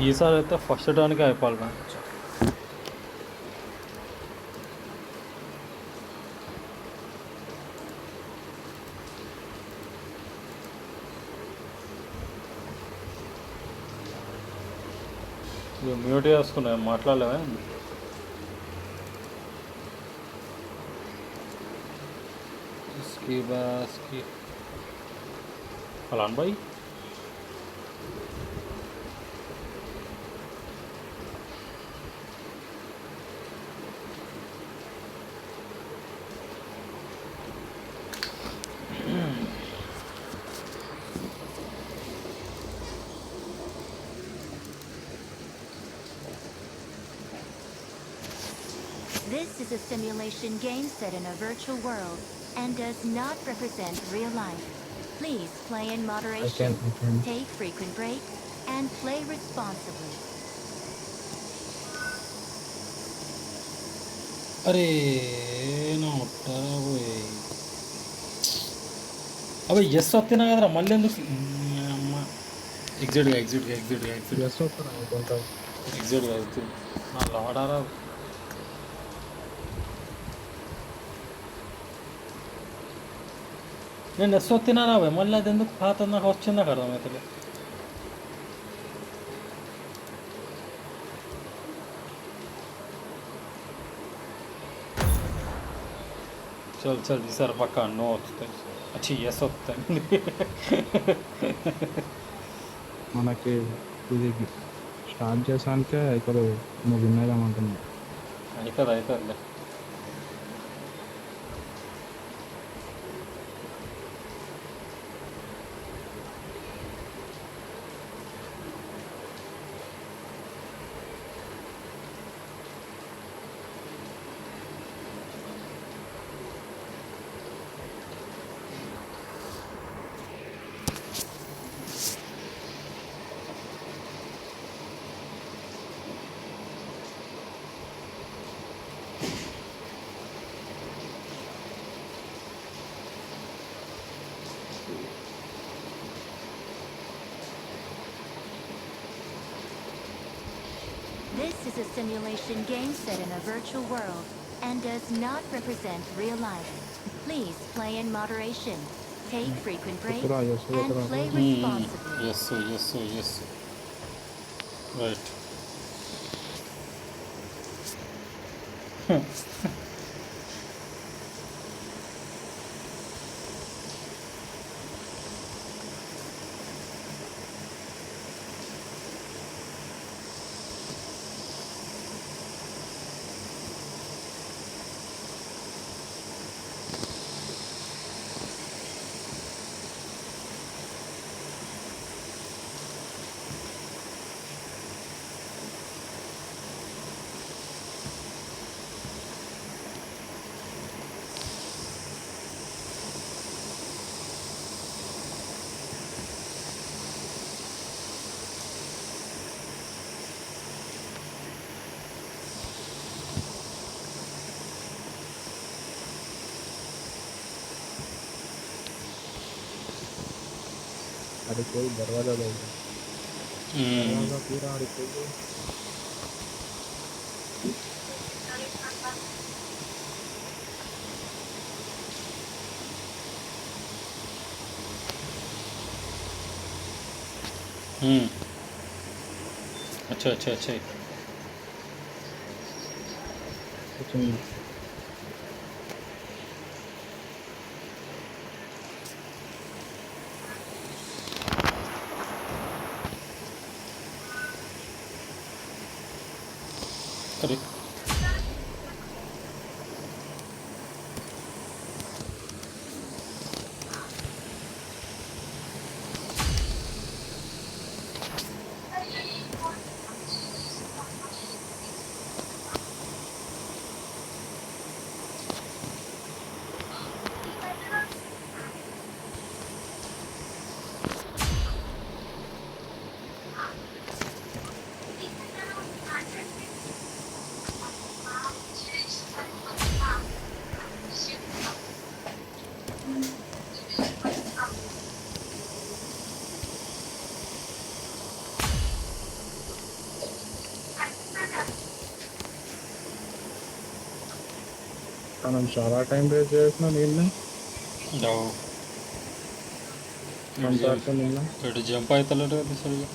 ఈసారి అయితే ఫస్ట్ టర్న్కే అయిపోవాలి మనం. ఇక మ్యూట్ చేసుకున్నా మాట్లాడలేవా స్కీ అలా bye. This is a simulation game set in a virtual world and does not represent real life. Please play in moderation, take frequent breaks, and play responsibly. అరే నా ఉంటారా పోయి అవి ఎస్ వస్తున్నా కదరా మళ్ళీ ఎందుకు అమ్మ ఎగ్జిట్గా నా లాడారా. నేను ఎస్ వస్తున్నారా అవి మళ్ళీ అది ఎందుకు పాత నాకు వచ్చిందా అర్థమవుతుంది. చల్ చల్ ఈసారి పక్క నో వస్తాయి వచ్చి ఎస్ వస్తాయి. మనకి ఇది స్టార్ట్ చేసానికే ఇక్కడ నువ్వు వినేదామంటున్నావు. అవుతుందిలే. This is a simulation game set in a virtual world and does not represent real life. Please play in moderation, take frequent breaks, and play responsibly. Yes. Right. अरे कोई दरवाजा दरवाजा पूरा अरे कोई अच्छा कुछ नहीं. अरे మనం చాలా టైం వేస్ట్ చేస్తున్నాం నిన్న జావు అంతవరకు నిన్న ఇటు జంప్ అవుతలేడు కదా సరిగా.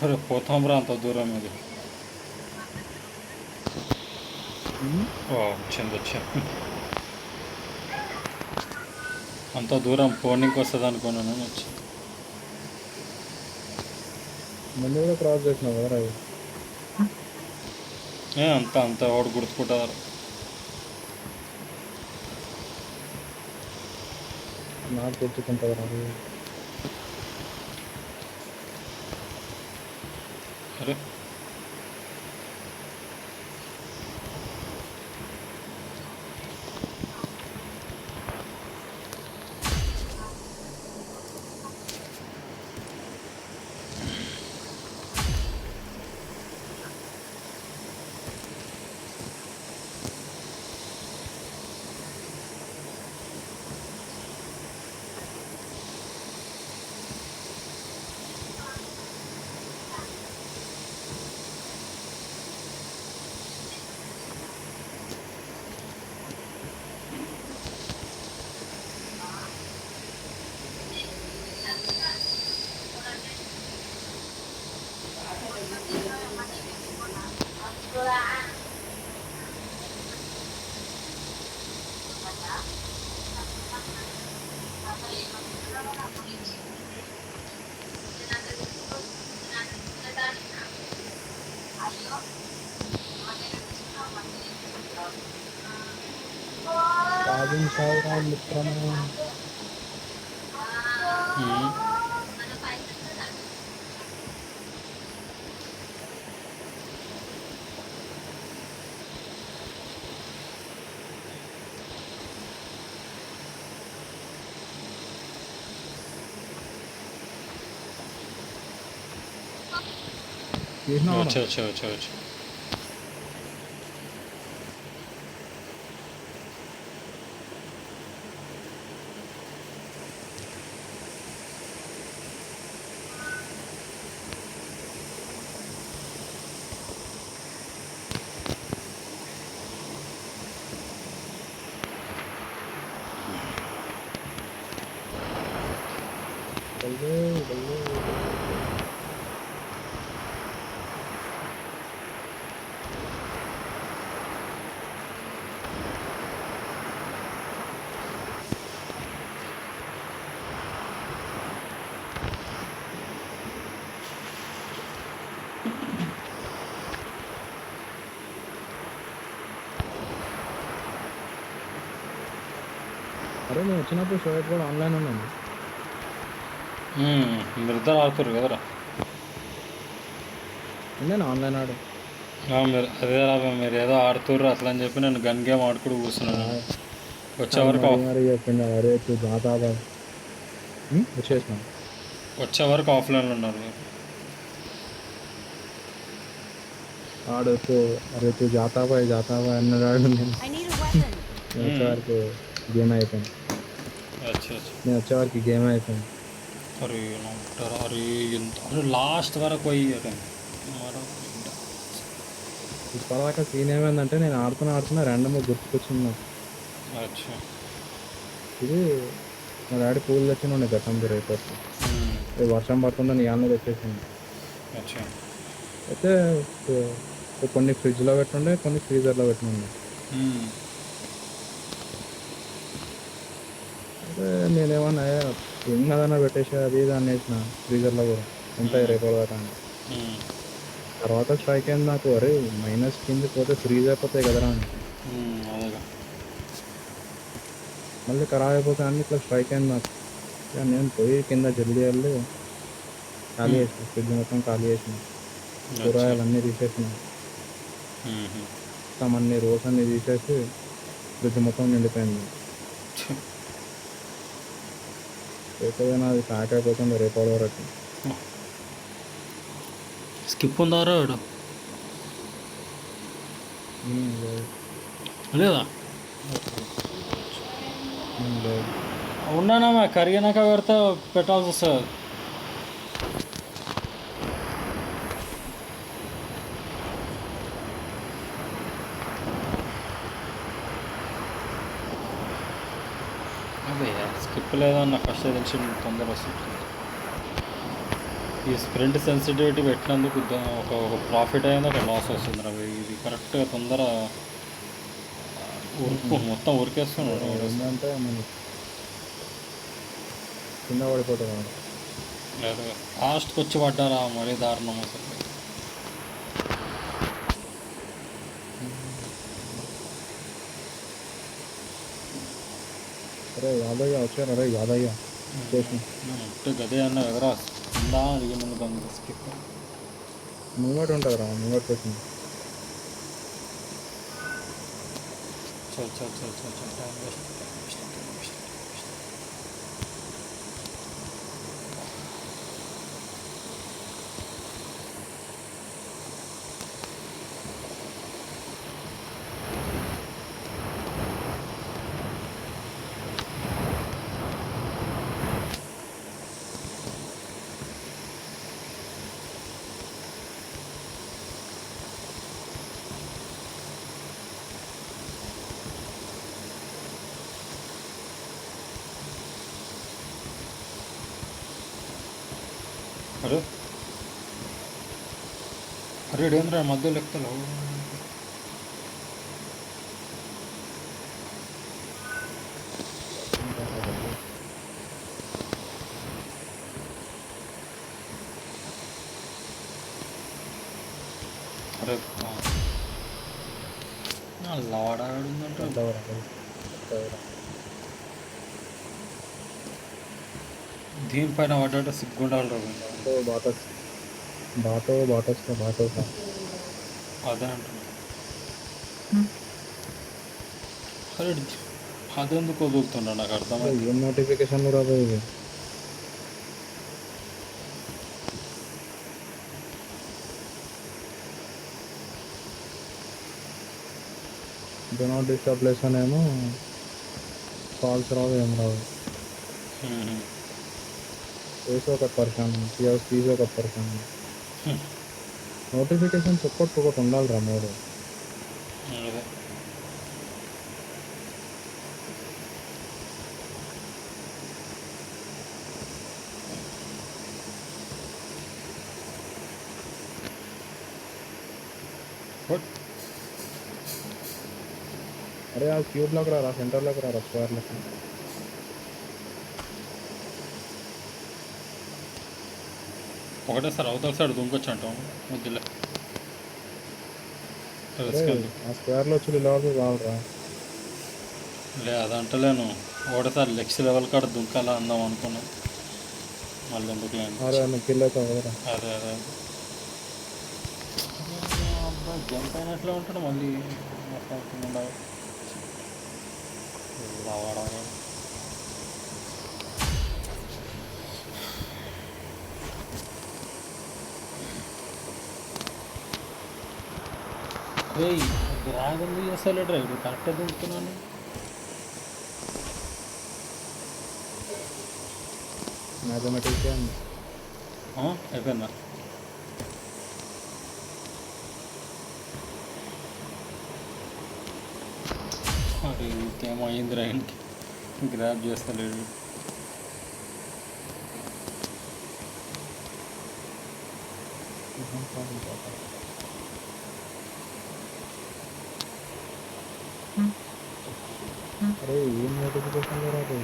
అరే పోతాం రా అంత దూరం ఇది. వచ్చింది. అంత దూరం పోనీకి వస్తుంది అనుకున్నాను వచ్చి. ముందు కూడా క్రాస్ చేసినావు కదా అది అంత వాడు గుర్తుకుంటారు. నాకు గుర్తుకుంటుంది అది. అరే సాధించావురా మిత్రమా. వచ్చి అరే నేను వచ్చినప్పుడు షోయట్ కూడా ఆన్లైన్ ఉన్నాను. మీరు ఇద్దరు ఆడుతారు కదరా. నేను ఆన్లైన్ ఆడు మీరు అదే రా మీరు ఏదో ఆడుతుర్రు అట్లా అని చెప్పి నేను గన్ గేమ్ ఆడుకుంటూ కూర్చున్నాను. వచ్చే వరకు వచ్చేసిన వచ్చే వరకు ఆఫ్లైన్లో ఉన్నారు మీరు. ఆడుతూ అరే తూ జాతావా అన్నాడు ఆడు. నేను I need a weapon. వచ్చేవారికి గేమ్ అయిపోయింది. నేను వచ్చేవారికి గేమ్ అయిపోయింది. అరే అరే ఎంత లాస్ట్ వరకు పోయి ఇప్పటిదాకా సీన్ ఏమైందంటే నేను ఆడుతున్నా రెండమో గుర్తుకొచ్చింది. ఇది మా డాడీ పూలు తెచ్చిన గతంలో రేపు వర్షం పడుతుందని ఇవన్నీ తెచ్చేసింది. అయితే కొన్ని ఫ్రిడ్జ్లో పెట్టుండే, కొన్ని ఫ్రీజర్లో పెట్టుండే. అయితే నేనేమన్నా ఏం కదన్నా పెట్టేసి అది ఇది అనేసిన ఫ్రీజర్లో కూడా ఉంటాయి రేపు దాకా. తర్వాత స్ట్రైక్ అయింది నాకు, అరే మైనస్ కింద పోతే ఫ్రీజ్ అయిపోతాయి కదరా అని. అదేగా. మళ్ళీ ఖరాబ్ అయిపోతాయి అన్ని, ఇట్లా స్ట్రైక్ అయింది నాకు. ఇక నేను పోయి కింద జల్దీ వెళ్ళి ఖాళీ చేసిన, ఫ్రిడ్జ్ మొత్తం ఖాళీ చేసిన, కూరగాయలు అన్నీ తీసేసిన, మొత్తం అన్ని రోస్ అన్ని తీసేసి ఫ్రిడ్జ్ మొత్తం నిండిపోయింది. లేకపోతే నాది ప్యాక్ అయిపోతుంది రేపటి వరకు. స్కిప్ ఉందారా వాడు లేదు. లేదా? లేదు. ఉన్నానా కరిగినాక పెడితే పెట్టాల్సి వస్తుంది. అదే స్కిప్ లేదన్న ఫస్ట్ తెలిసి తొందర వస్తుంది. ఈ స్ప్రింట్ సెన్సిటివిటీ పెట్టినందుకు ఒక ప్రాఫిట్ అయింది, ఒక లాస్ వస్తుంది రవి. ఇది కరెక్ట్గా తొందర మొత్తం ఉరికేస్తున్నాడు. ఏంటంటే మనం కింద పడిపోతాం. లాస్ట్కి వచ్చి పడ్డారా మరీ దారుణం అసలు. అరే యాదయ్య వచ్చారు, అరే యాదయ్య చేసి గదే అన్న ఎదురా ఉందా అడిగి ముందు దాన్ని స్కిప్ ముంగట ఉంటుంది రా, ముంగట వచ్చింది. చల్ చల్ చల్ చల్ చల్ టైం వేస్ట్. అరే అరే ఏంద్రా మధ్యలో లెక్కలు. అరే లాడాడుందంటే దీనిపైన పడ్డాడు సిగ్గుండాలి రావు. అదే అంటున్నా. అరే అదెందుకు వదులుతుండ నాకు అర్థమైంది. ఏం నోటిఫికేషన్ రాదు ఇది. డు నాట్ డిస్టర్బ్ లెసన్ ఏమో కాల్స్ రావు, ఏం రావు. ఫేస్ ఒక పర్సన్, ఫీజు ఒక పర్సన్. నోటిఫికేషన్స్ ఒక్కొక్కటి ఉండాలిరా మూడు. అరే ఆ క్యూబ్లోకి రా, సెంటర్లోకి రా, స్క్వేర్లోకి. ఒకటేసారి అవతల సైడ్ దుంకొచ్చు అంటాం మధ్యలో. ఆ స్క్వేర్లో వచ్చి లోపలికి రావాలరా. లే అదంటలేను, ఒకటేసారి లెక్స్ లెవెల్ కాడ దుంకాలా అందాం అనుకున్నాం. మళ్ళీ ఎందుకు లేదు. అరే నువ్వు కిల్ అవుతావు కదరా. అదే అదే అబ్బాయి జంప్ అయినట్లే ఉంటాడు మళ్ళీ. వాడా డ్రాగన్ అసలు డ్రైవర్ కరెక్ట్గా దింపుతున్నాను. మ్యాథమెటిక్స్ అయిపోయిందా? అది ఇంకేమో అయింది రాయనికి, గ్రాప్ చేస్తలేడు. అరే ఏం నోటిఫికేషన్ రాదు.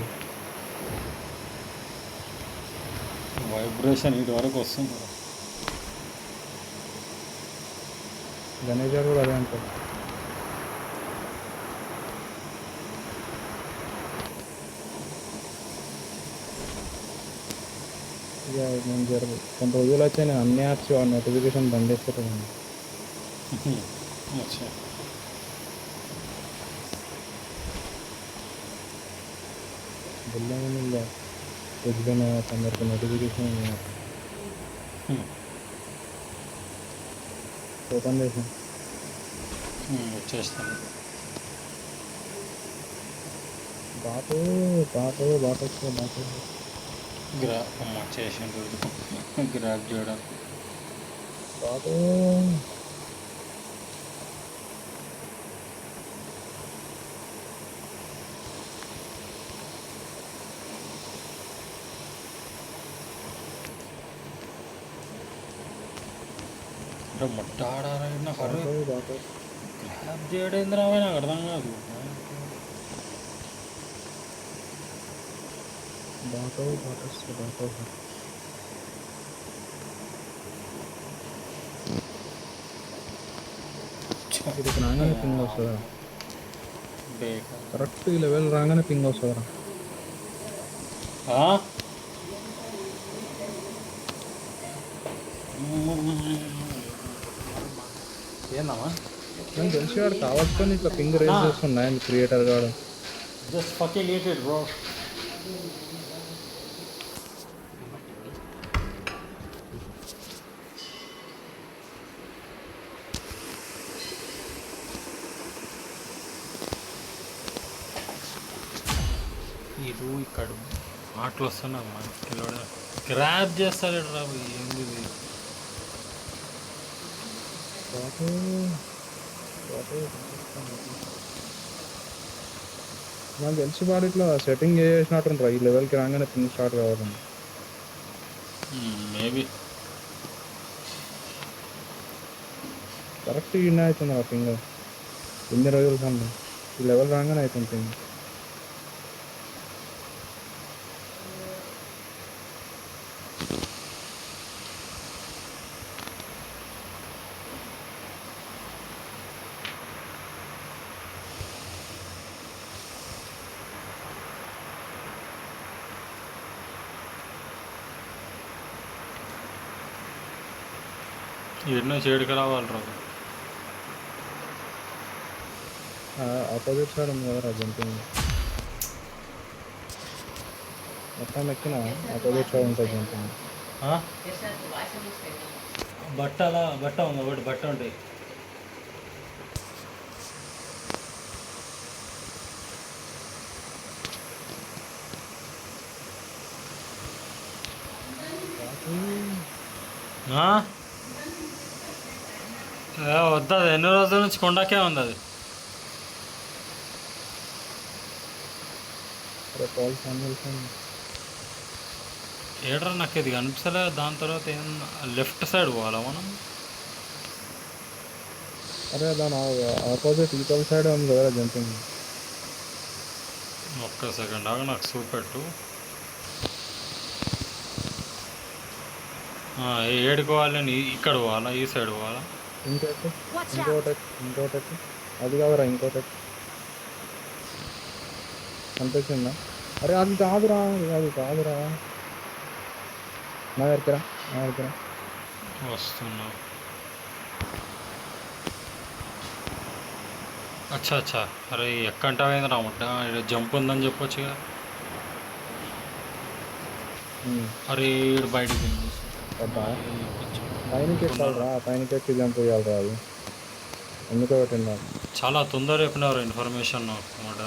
వైబ్రేషన్ ఇటు వరకు వస్తుంది. గణేష్ గారు కూడా అదే అంటారు. ఇక నేను కొన్ని రోజులు అయితే నేను అన్ని యాప్స్ నోటిఫికేషన్ బంద్ చేస్తాను. अच्छा बोलने में मिल जाए कुछ भी नहीं आता मेरे को नोटिफिकेशन नहीं आता. ఓపెన్ చేసాను. వచ్చేస్తాను. బాటు బాటు బాటు వస్తుంది బాటు. అమ్మ చేసిండు గ్రాప్ చేయడానికి. బాటు ముట్టాడారైనా బాటు బాటు గ్రాప్ చేయడం రావే నాకు అర్థం కాదు. బాటు బాటు వస్తుంది బాటు. ఇది రాగానే పింగ్ వస్తుందా? కరెక్ట్ ఈ లెవెల్ రాగానే పింగ్ వస్తుందా? ఏందమ్మా నేను తెలిసి వాడు కావాల్సుకొని ఇట్లా పింగ్ రేస్ చేస్తున్నాయి క్రియేటర్ కాడు. Just fucking eat it bro. ఇది ఇక్కడ మాటలు వస్తున్నాయి మనకి గ్రాప్ చేస్తాడు రా. ఏంది ఇది? నాకు తెలిసి వాడు ఇట్లా సెట్టింగ్ చేసినట్టుంటారు ఈ లెవెల్కి రాగానే పింగ్ స్టార్ట్ కావాలని. మేబీ కరెక్ట్ ఇన్న అవుతుంది ఆ పింగ్. ఎన్ని రోజులు కన్నా ఈ లెవెల్ రాగానే అవుతుంది పింగ్. ఎన్నో చేడుకు రావాలి రాదు. ఆపోజిట్ సైడ్ ఉంది కదా జంపింగ్ మొత్తం ఎక్కిన ఆపోజిట్ సైడ్ ఉంటుంది జంపింగ్. బట్ట ఉంది ఒకటి బట్ట ఉంటాయి. వద్దు, అది ఎన్ని రోజుల నుంచి కొండకే ఉంది అది. ఏడ్రా నాకు ఇది కనిపించలే. దాని తర్వాత ఏం లెఫ్ట్ సైడ్ పోవాలా మనం? అరే దాని ఆపోజిట్ ఈక్వల్ సైడ్ ఉంది కదా జంపింగ్. ఒక్క సెకండ్ ఆగా నాకు చూపెట్టు. ఏడుకోవాలని ఇక్కడ పోవాలా? ఈ సైడ్ పోవాలా? ఇంకోటి అది కాదురా ఇంకోటి కనిపిస్తుందా? అరే అది కాదురా నా దగ్గర వస్తున్నా. అచ్చా అరే ఎక్కంటావేంది రాముంటా? జంప్ ఉందని చెప్పొచ్చుగా. అరే ఈడు బయటకు పైనకి ఎక్కాలరా, పైనకి ఎక్కి జంప్ చేయాలరా. అది ఎందుకు పెట్టిందా? చాలా తొందర చెప్పినారు ఇన్ఫర్మేషన్ అన్నమాట.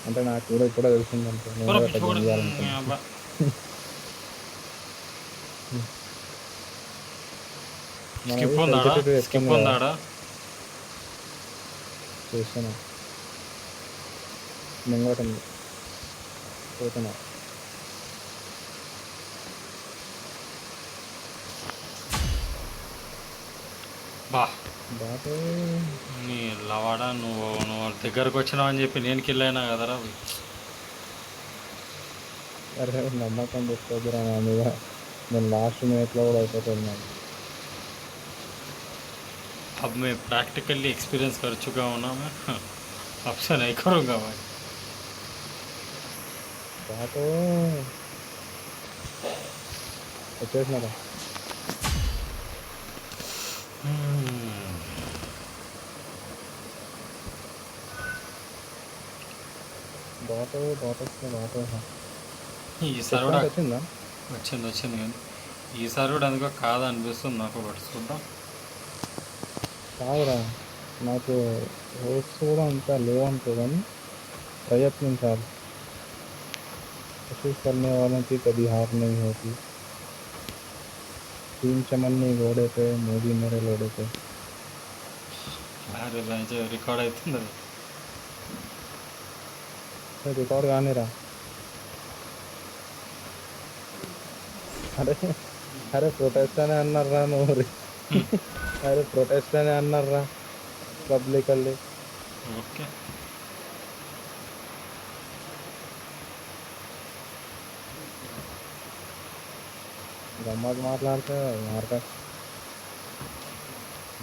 అంటే నాకు కూడా ఇప్పుడే తెలిసిందంటే స్కిప్ ఉందాడా? చూస్తున్నా మింగోటుంది పోతున్నా. నీ లవాడా, నువ్వు దగ్గరకు వచ్చినావు అని చెప్పి నేను కిల్ అయినా కదరా. అరే నమ్మకం పెట్టుకోదురా నా మీద. నేను లాస్ట్ మినిట్లో కూడా అయిపోతుంది నాకు. अब मैं प्रैक्टिकली एक्सपीरियंस कर चुका हूँ ना मैं, अब से नहीं करूँगा भाई। బాతో వచ్చేసినారా? బాతో ఈసారి కూడా వచ్చిందా? వచ్చింది కానీ ఈసారి కూడా అందుకో కాదనిపిస్తుంది నాకు, ఒకటి చూద్దాం. కాదురా, నాకు హోప్స్ కూడా అంతా లేవనుకో, కానీ ప్రయత్నించాలి. कोशिश करने वालों की कभी हार नहीं होती. टीम चमन घोड़े पे, मोदी मेरे लोड़े पे. అరే రాజు రికార్డ్ అవుతుంది అది. రికార్డ్ కానీ రా. అరే అరే ప్రొటెస్ట్ అనే అన్నారా నువ్వు? అరే ప్రొటెస్ట్ అనే అన్నారా పబ్లికల్లీ. ఓకే గమ్మత్ మాట్లాడితే మార్కస్,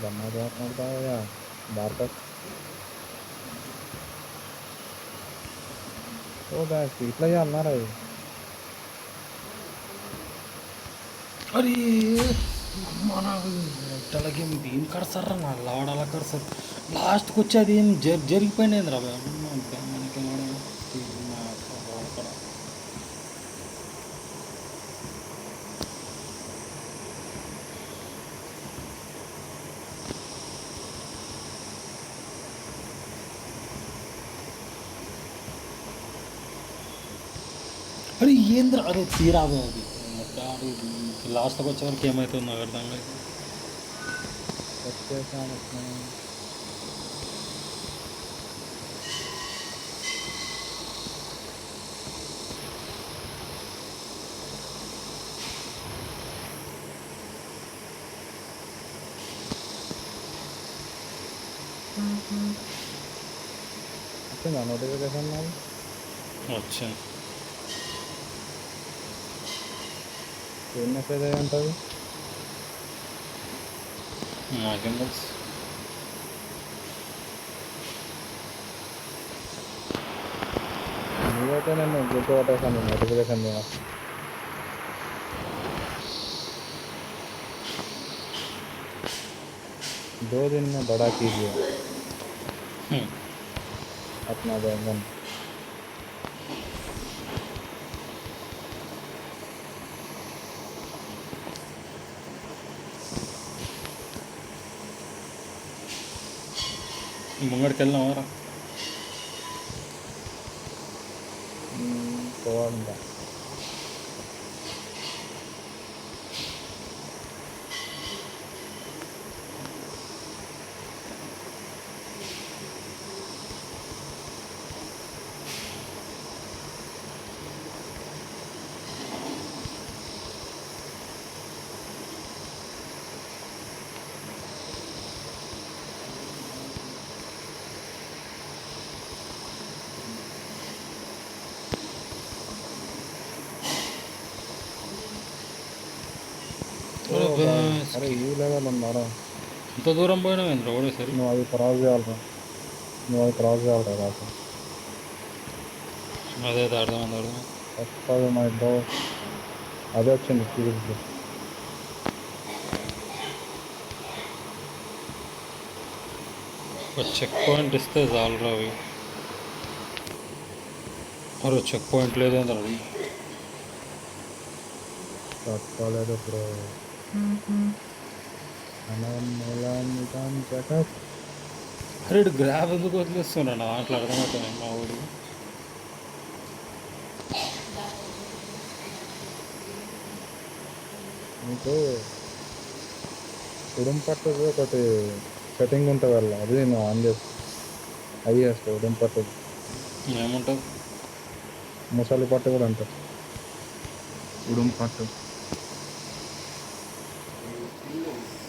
గమ్మత్ మాట్లాడతావా మార్కస్? ఓ బ్యాస్ ఇట్లా అన్నారా? अरे మన ఇట్టలకి ఏం కడతారా నా లావడాలా కడతారు. లాస్ట్కి వచ్చేది ఏం జరిగిపోయినది రా మనకి. అరే ఏంద్ర అరే తీరాదు అది లాస్ట్కి వచ్చే వరకు ఏమవుతుందో నాకు అర్థం కాదు. వచ్చిందా నోటిఫికేషన్? వచ్చింది. ఏం మెసేజ్ అయ్యి ఉంటుంది? నాకేం తెలుసు. నీవైతే నేను గుర్తుపట్టేసాను నోటిఫికేషన్ మీద. दो दिन में बड़ा कीजिए अपना बैंगन. ముంగడికి వెళ్ళినావారా? పోవాలంట. అరే ఈ లెవెల్ ఉన్నారా? ఇంత దూరం పోయినావు ఏంద్ర కూడా సరే. నువ్వు అది క్రాస్ చేయాలరా, నువ్వు అది క్రాస్ చేయాలరా రాక. అదే అర్థమైంది. తప్పదు మా ఇంట్లో అదే వచ్చింది సిరీస్. ఒక చెక్ పాయింట్ ఇస్తే చాలు అవి. మరో చెక్ పాయింట్ లేదేంద్ర అది. తప్పలేదు బ్రో. అరే గ్రాబ్ ఎందుకు వదిలేస్తున్నా అట్లా అర్థమవుతుంది మా ఊరు. నీకు ఉడుం పట్టదు ఒకటి సెట్టింగ్ ఉంటుంది వల్ల, అది నేను ఆన్ చేస్తాను. అవి చేస్తాను ఉడుం పట్టదు. ఏముంటుంది? ముసలి పట్టు కూడా ఉంటుంది. ఉడుం పట్టు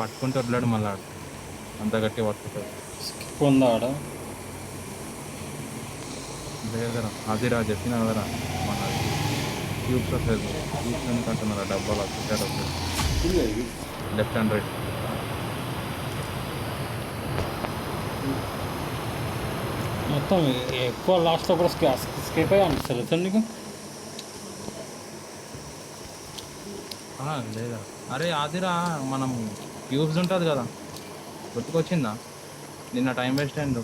పట్టుకుంటే వదిలాడు మళ్ళీ అంత గట్టి పట్టుకుంటాడు. స్కిప్ ఉందా ఆడ? లేదరా, అది రా చెప్పిన కదరా మన ట్యూబ్స్ వస్తుంది. ట్యూబ్స్ ఎందుకంటున్నారా? డబ్బాలు వస్తుంది లెఫ్ట్ అండ్ రైట్. మొత్తం ఎక్కువ లాస్ట్లో కూడా స్కేప్ అయ్యా అనిపిస్తుంది సార్ నీకు. లేదా అరే ఆదిరా మనం క్యూబ్స్ ఉంటుంది కదా, గుర్తుకొచ్చిందా నిన్న టైం వేస్ట్ అయింది.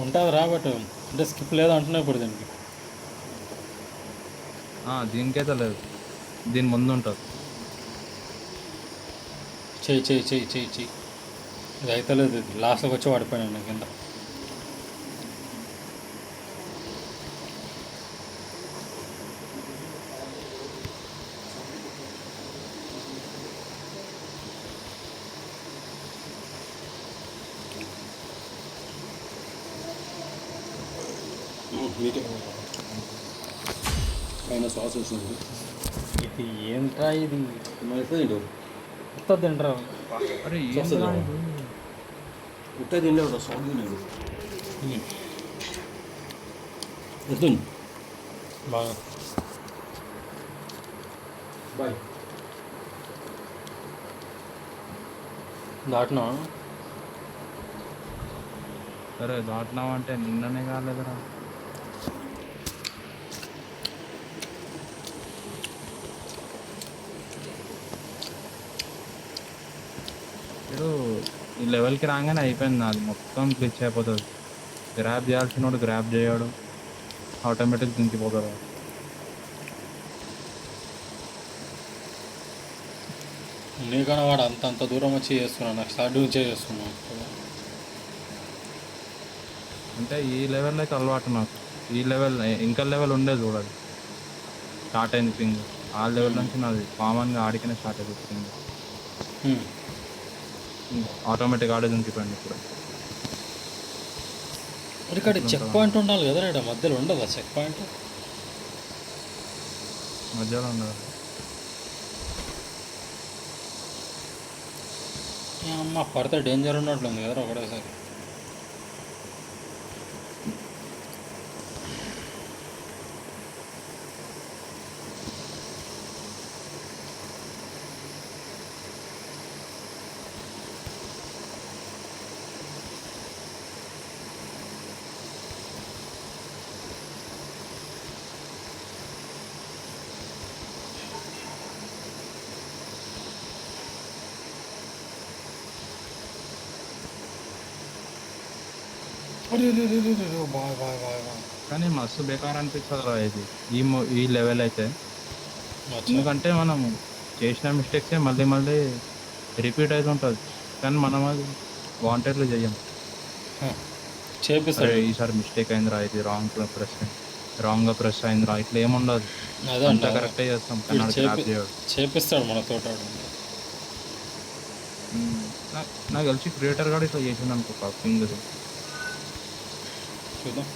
ఉంటుంది రా, బట్ అంటే స్కిప్ లేదు అంటున్నా ఇప్పుడు దీనికి. దీనికైతే లేదు, దీని ముందు ఉంటుంది. చెయ్యి చెయ్యి చెయ్యి చెయ్యి చెయ్యి, ఇది అయితే లేదు, ఇది లాస్ట్లోకి వచ్చి పడిపోయాను నేను కింద. పైన సాస్ వస్తుంది. ఇది ఏంట్రా ఇది, మరి మొత్తం తింటారా. అరే ఉట్టే తినలేడు, సాస్ తిన్నాడు. వస్తుంది బాగా బాయ్. దాటినా. సరే దాటినావంటే నిన్ననే కాలేదురా. ఇప్పుడు ఈ లెవెల్కి రాగానే అయిపోయింది నాది, మొత్తం క్లిచ్ అయిపోతుంది. గ్రాప్ చేయాల్సిన వాడు గ్రాప్ చేయడు, ఆటోమేటిక్ దించిపోతాడు. నీకన్నా వాడు అంత దూరం వచ్చి చేస్తున్నాను, నాకు స్టార్ట్ నుంచే చేస్తున్నాను. అంటే ఈ లెవెల్ అయితే అలవాటు నాకు. ఈ లెవెల్ ఇంకా లెవెల్ ఉండేది చూడాలి, స్టార్ట్ అయింది పింగ్. ఆ లెవెల్ నుంచి నాది కామన్గా ఆడికనే స్టార్ట్ అయింది పింగ్. ఆటోమేటిక్ ఆడే దించిపోయింది ఇప్పుడు. ఇక్కడ చెక్ పాయింట్ ఉండాలి కదా, ఇక్కడ మధ్యలో ఉండదా చెక్ పాయింట్? మధ్యలో ఉండదు. అమ్మ పడితే డేంజర్ ఉన్నట్లుంది కదా ఒకటేసారి. Boy boy boy boy. కానీ మస్తు బేకార్ అనిపిస్తుంది ఇది, ఈ లెవెల్ అయితే. ఎందుకంటే మనం చేసిన మిస్టేక్సే మళ్ళీ మళ్ళీ రిపీట్ అవుతుంటుంది, కానీ మనం అది వాంటెడ్లో చెయ్యం. చేపిస్తాడు ఈసారి మిస్టేక్ అయిందిరా, ఇది రాంగ్గా ప్రెస్ అయిందిరా, ఇట్లా ఏముండదు, అంతా కరెక్టే చేస్తాం. చేపిస్తాడు మనతో. నాకు తెలిసి క్రియేటర్ కూడా ఇట్లా చేసింది అనుకో పింగ్. చూద్దాం.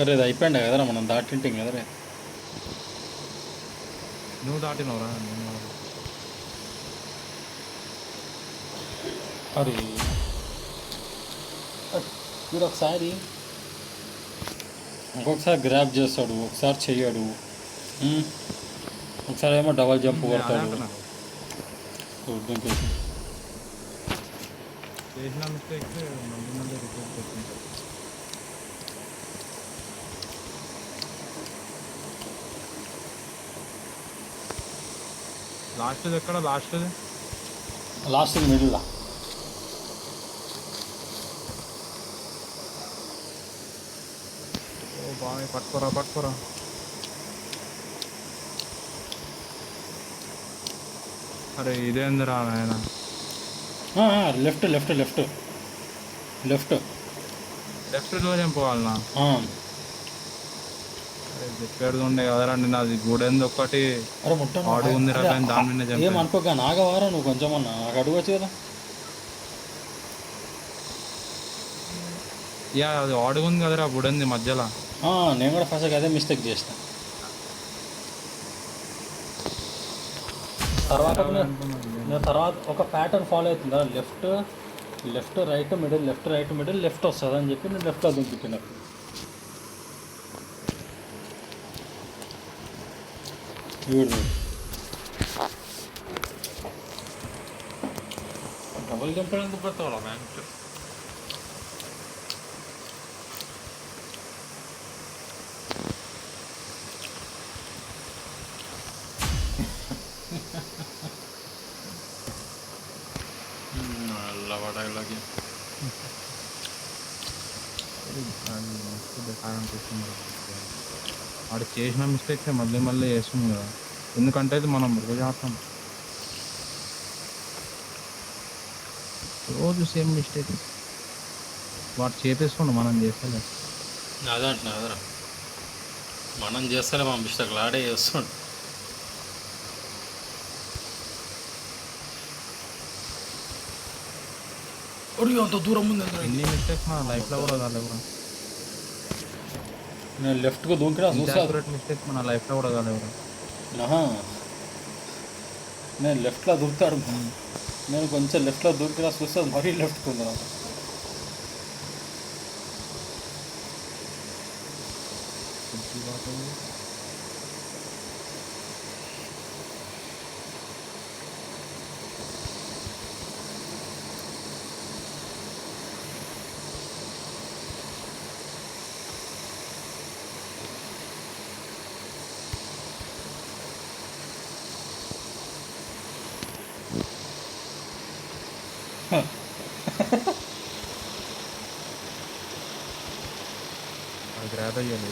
అరే ఇది అయిపోయింది కదరా, మనం దాటింటాం కదరా. నువ్వు దాటినవరా? అది మీరు ఒకసారి ఇంకొకసారి గ్రాప్ చేస్తాడు, ఒకసారి చెయ్యడు, ఒకసారి ఏమో డబల్ జంప్ కొడతాడు. చేసిన మిస్టేక్స్ మళ్ళీ మళ్ళీ రిపీట్ చేస్తుంటారు. లాస్ట్ది ఎక్కడ? లాస్ట్ మిడిల్లా. ఓ బాగా పట్టుకోరా. అరే ఇదేందిరా నాయన. లెఫ్ట్ లెఫ్ట్ లెఫ్ట్ లెఫ్ట్ లెఫ్ట్లో చంపుకోవాలన్నా? చెప్పేది ఉండే కదరండి, నాది గూడెంది ఒక్కటి అడుగు ఉంది రకం, దాని మీద చంపి. ఏమనుకోక నాగవారా నువ్వు కొంచెం అన్నా, నాకు అడగచ్చు కదా. అది అడుగు ఉంది కదరా గూడెంది మధ్యలో. నేను కూడా ఫస్ట్ అదే మిస్టేక్ చేసిన. తర్వాత ఒక ప్యాటర్న్ ఫాలో అవుతుందా, లెఫ్ట్ రైట్ మిడిల్ లెఫ్ట్ వస్తుంది అని చెప్పి నేను లెఫ్ట్లో దుంకుతున్నా. డబల్ డబల్ జంప్ ఎందుకు పెడతావు మ్యాన్? డైలాగ్ బెకార్ అనిపిస్తుంది. వాడు చేసిన మిస్టేక్స్ మళ్ళీ మళ్ళీ చేస్తుంది కదా, ఎందుకంటే ఇది మనం మృగ చేస్తాం రోజు సేమ్ మిస్టేక్. వాడు చేపిస్తుండు, మనం చేస్తలే. అదే అంటున్నా కదరా, మనం చేస్తలే, మా మిస్టేక్లు ఆడే చేస్తుండు. అంత దూరం ఉంది. ఎన్ని మిస్టేక్స్ మన లైఫ్లో కూడా కాలేవు. నేను లెఫ్ట్గా దూకినా చూసా. మిస్టేక్స్ మన లైఫ్లో కూడా కాలేవు. నేను లెఫ్ట్లో దూకుతాడు, నేను కొంచెం లెఫ్ట్లో దూకినా చూస్తే మరీ లెఫ్ట్కి ఉంది నాకు. గ్రాబ్ అయ్యాలి.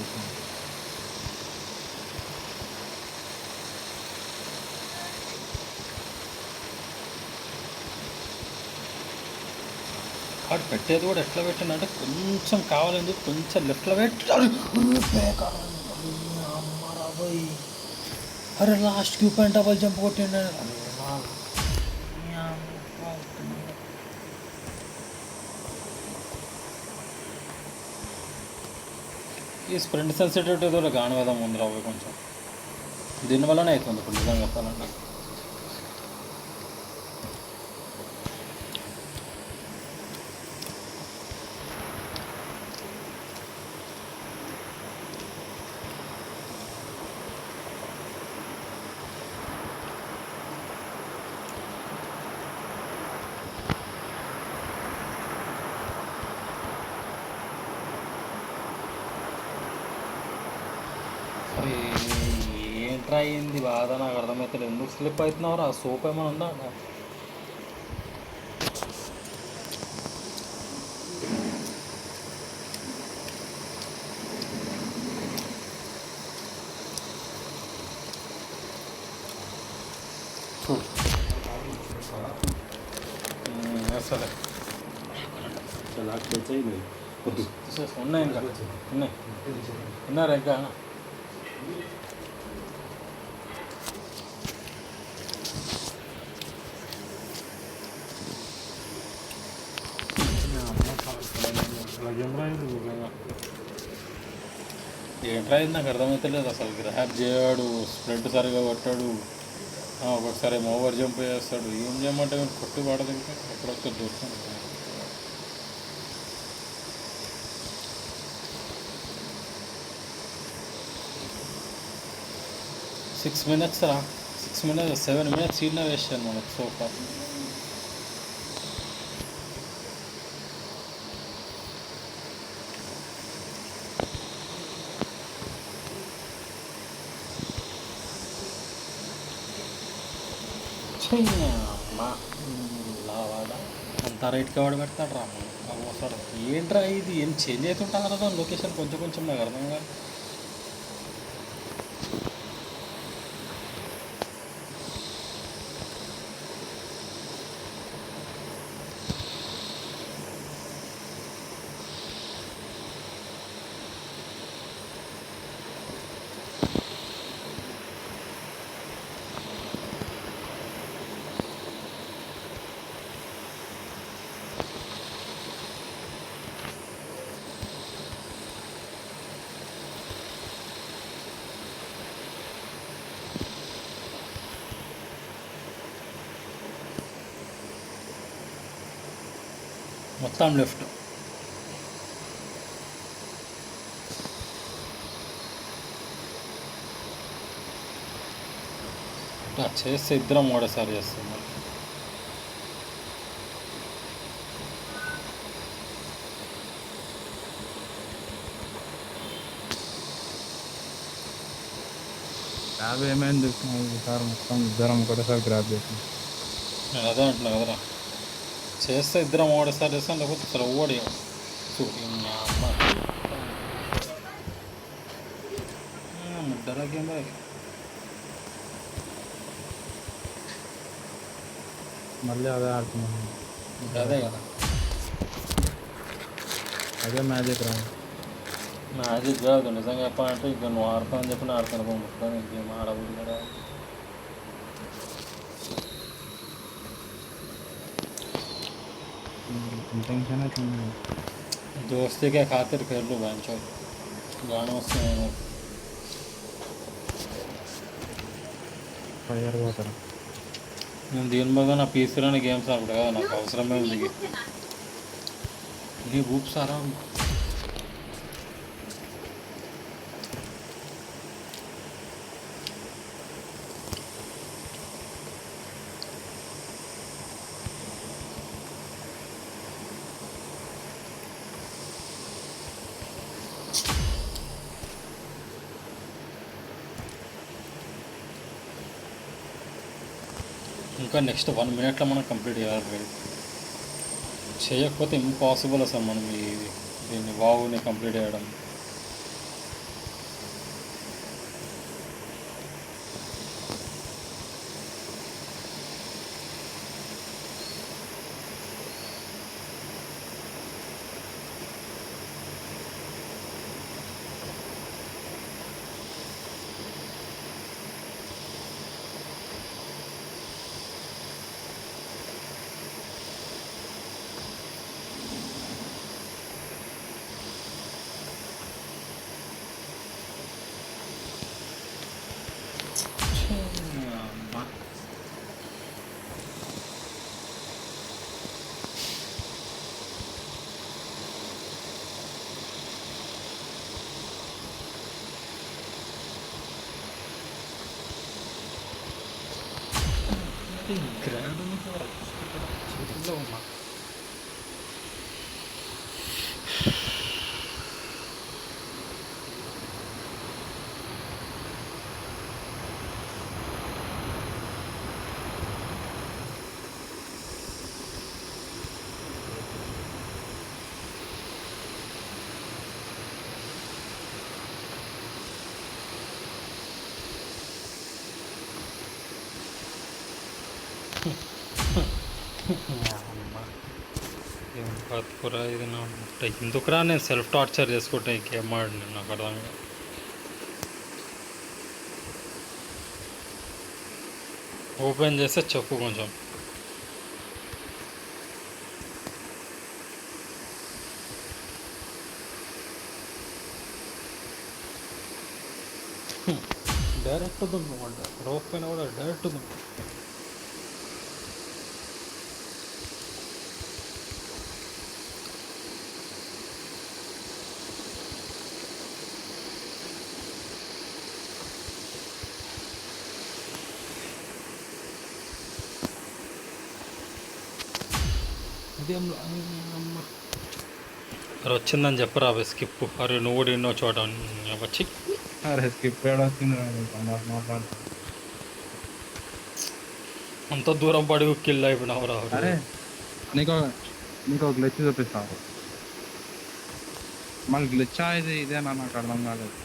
వాడు పెట్టేది కూడా ఎట్లా పెట్టినంటే కొంచెం కావాలని కొంచెం లెఫ్ట్లో పెట్టారు. అరే last Q point double jump కొట్టిండే. ఈ స్ప్రింట్ సెన్సిటివిటీ కూడా కాని కదా ముందు రావు కొంచెం, దీనివల్లనే అవుతుంది ఇప్పుడు నిజంగా చెప్పాలంటే. ఏంట్రా అయింది బాధ, నాకు అర్థమవుతుంది. ఎందుకు స్లిప్ అవుతున్నావు? ఆ సోప్ ఏమైనా ఉందా? సరే ఉన్నాయి ఇంకా ఉన్నారా ఇంకా? ఏంట్రా అయింది నాకు అర్థమవుతలేదు అసలు. గ్రాబ్ చేయడు, స్ప్రెడ్ సరిగా కొట్టాడు, ఒక్కొక్కసారి ఏమో ఓవర్ జంప్ చేస్తాడు. ఏం చేయమంటే కొట్టి పడదు, ఇంకా ఎప్పుడొక్కటి దొరుకుతుంది. 6 minutes రా, 6 minutes 7 minutes ఈయన వేస్ట్ అయ్యాను మనకు సోఫా. లావాడా అంత రైట్గా వాడు పెడతాడు రా అవసరం. ఏంట్రా ఇది ఏం చేంజ్ అవుతుంటుంది కదా లొకేషన్ కొంచెం కొంచెం, నాకు అర్థం కాదు. మొత్తం లెఫ్ట్. చేస్తే ఇద్దరం ఒకటేసారి చేస్తాం. గ్రాబ్ ఏమైంది ఈసారి మొత్తం ఇద్దరం ఒకటేసారి గ్రాబ్ చేసాం. నేను అదే అంటున్నా కదరా, చేస్తే ఇద్దరం ఒకటేసారి చేస్తాం, లేకపోతే అసలు ఓడి ముద్దరా గేమ్ బాయ్. మళ్ళీ అదే ఆడుతున్నాం. అదే కదా అదే మ్యాజిక్ రా. మ్యాజిక్ కాదు నిజంగా చెప్పాలంటే, ఇక నువ్వు ఆడతానని చెప్పి నేను ఆడతాను మొత్తం గేమ్ ఆడబుద్ది కదా. ఇంటెన్షన్ అయితే दोस्ती के खातिर खेल लो बहनचोद, गानों से ఫైర్ పోతారా. నేను దీని మీద నా పీసీలోనే గేమ్స్ ఆడదు కదా, నాకు అవసరమే ఉంది. నీ ఊపు సారా ఇంకా నెక్స్ట్ 1 minute మనం కంప్లీట్ చేయాలి. చేయకపోతే ఇంపాసిబుల్ అసలు మనం దీన్ని వాగుని కంప్లీట్ చేయడం. చేతుల్లో ఉన్నా బతుకురా ఇది నా ఎందుకురా నేను సెల్ఫ్ టార్చర్ చేసుకుంటే ఈ గేమ్ ఆడి నాకు అర్థం కాదు. ఓపెన్ చేస్తే చెప్పు కొంచెం. డైరెక్ట్ దున్నమాట రోప్ పైన కూడా డైరెక్ట్ దున్న. అరే వచ్చిందని చెప్పరా స్కిప్. అరే నువ్వు కూడా ఎన్నో చోట వచ్చి అరే స్కిప్ వచ్చింది మాట్లాడుతా. అంత దూరం పడి కిల్ అయిపోయినావురా. అరే నీకు నీకు ఒక గ్లిచ్ చూపిస్తాను. మళ్ళీ గ్లిచ్ ఇది ఇదేనా నాకు అర్థం కాలేదు.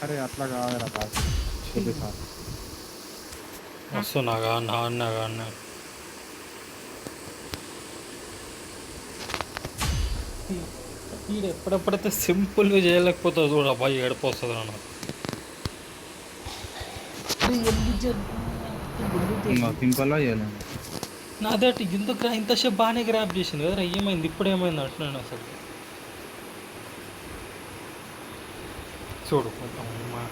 అరే అట్లా కాదురా కాదు చూపిస్తాను. వస్తున్నాగా నాన్నగా వీడు ఎప్పుడెప్పుడైతే సింపుల్గా చేయలేకపోతుంది చూడ అబ్బాయి ఏడిపోతుంది అన్న. సింపుల్గా చేయలేము. నాదేటి ఎందుకు ఇంతసేపు బాగానే గ్రాప్ చేసింది కదరా, ఏమైంది ఇప్పుడు ఏమైంది అంటున్నాను అసలు. చూడు అమ్మా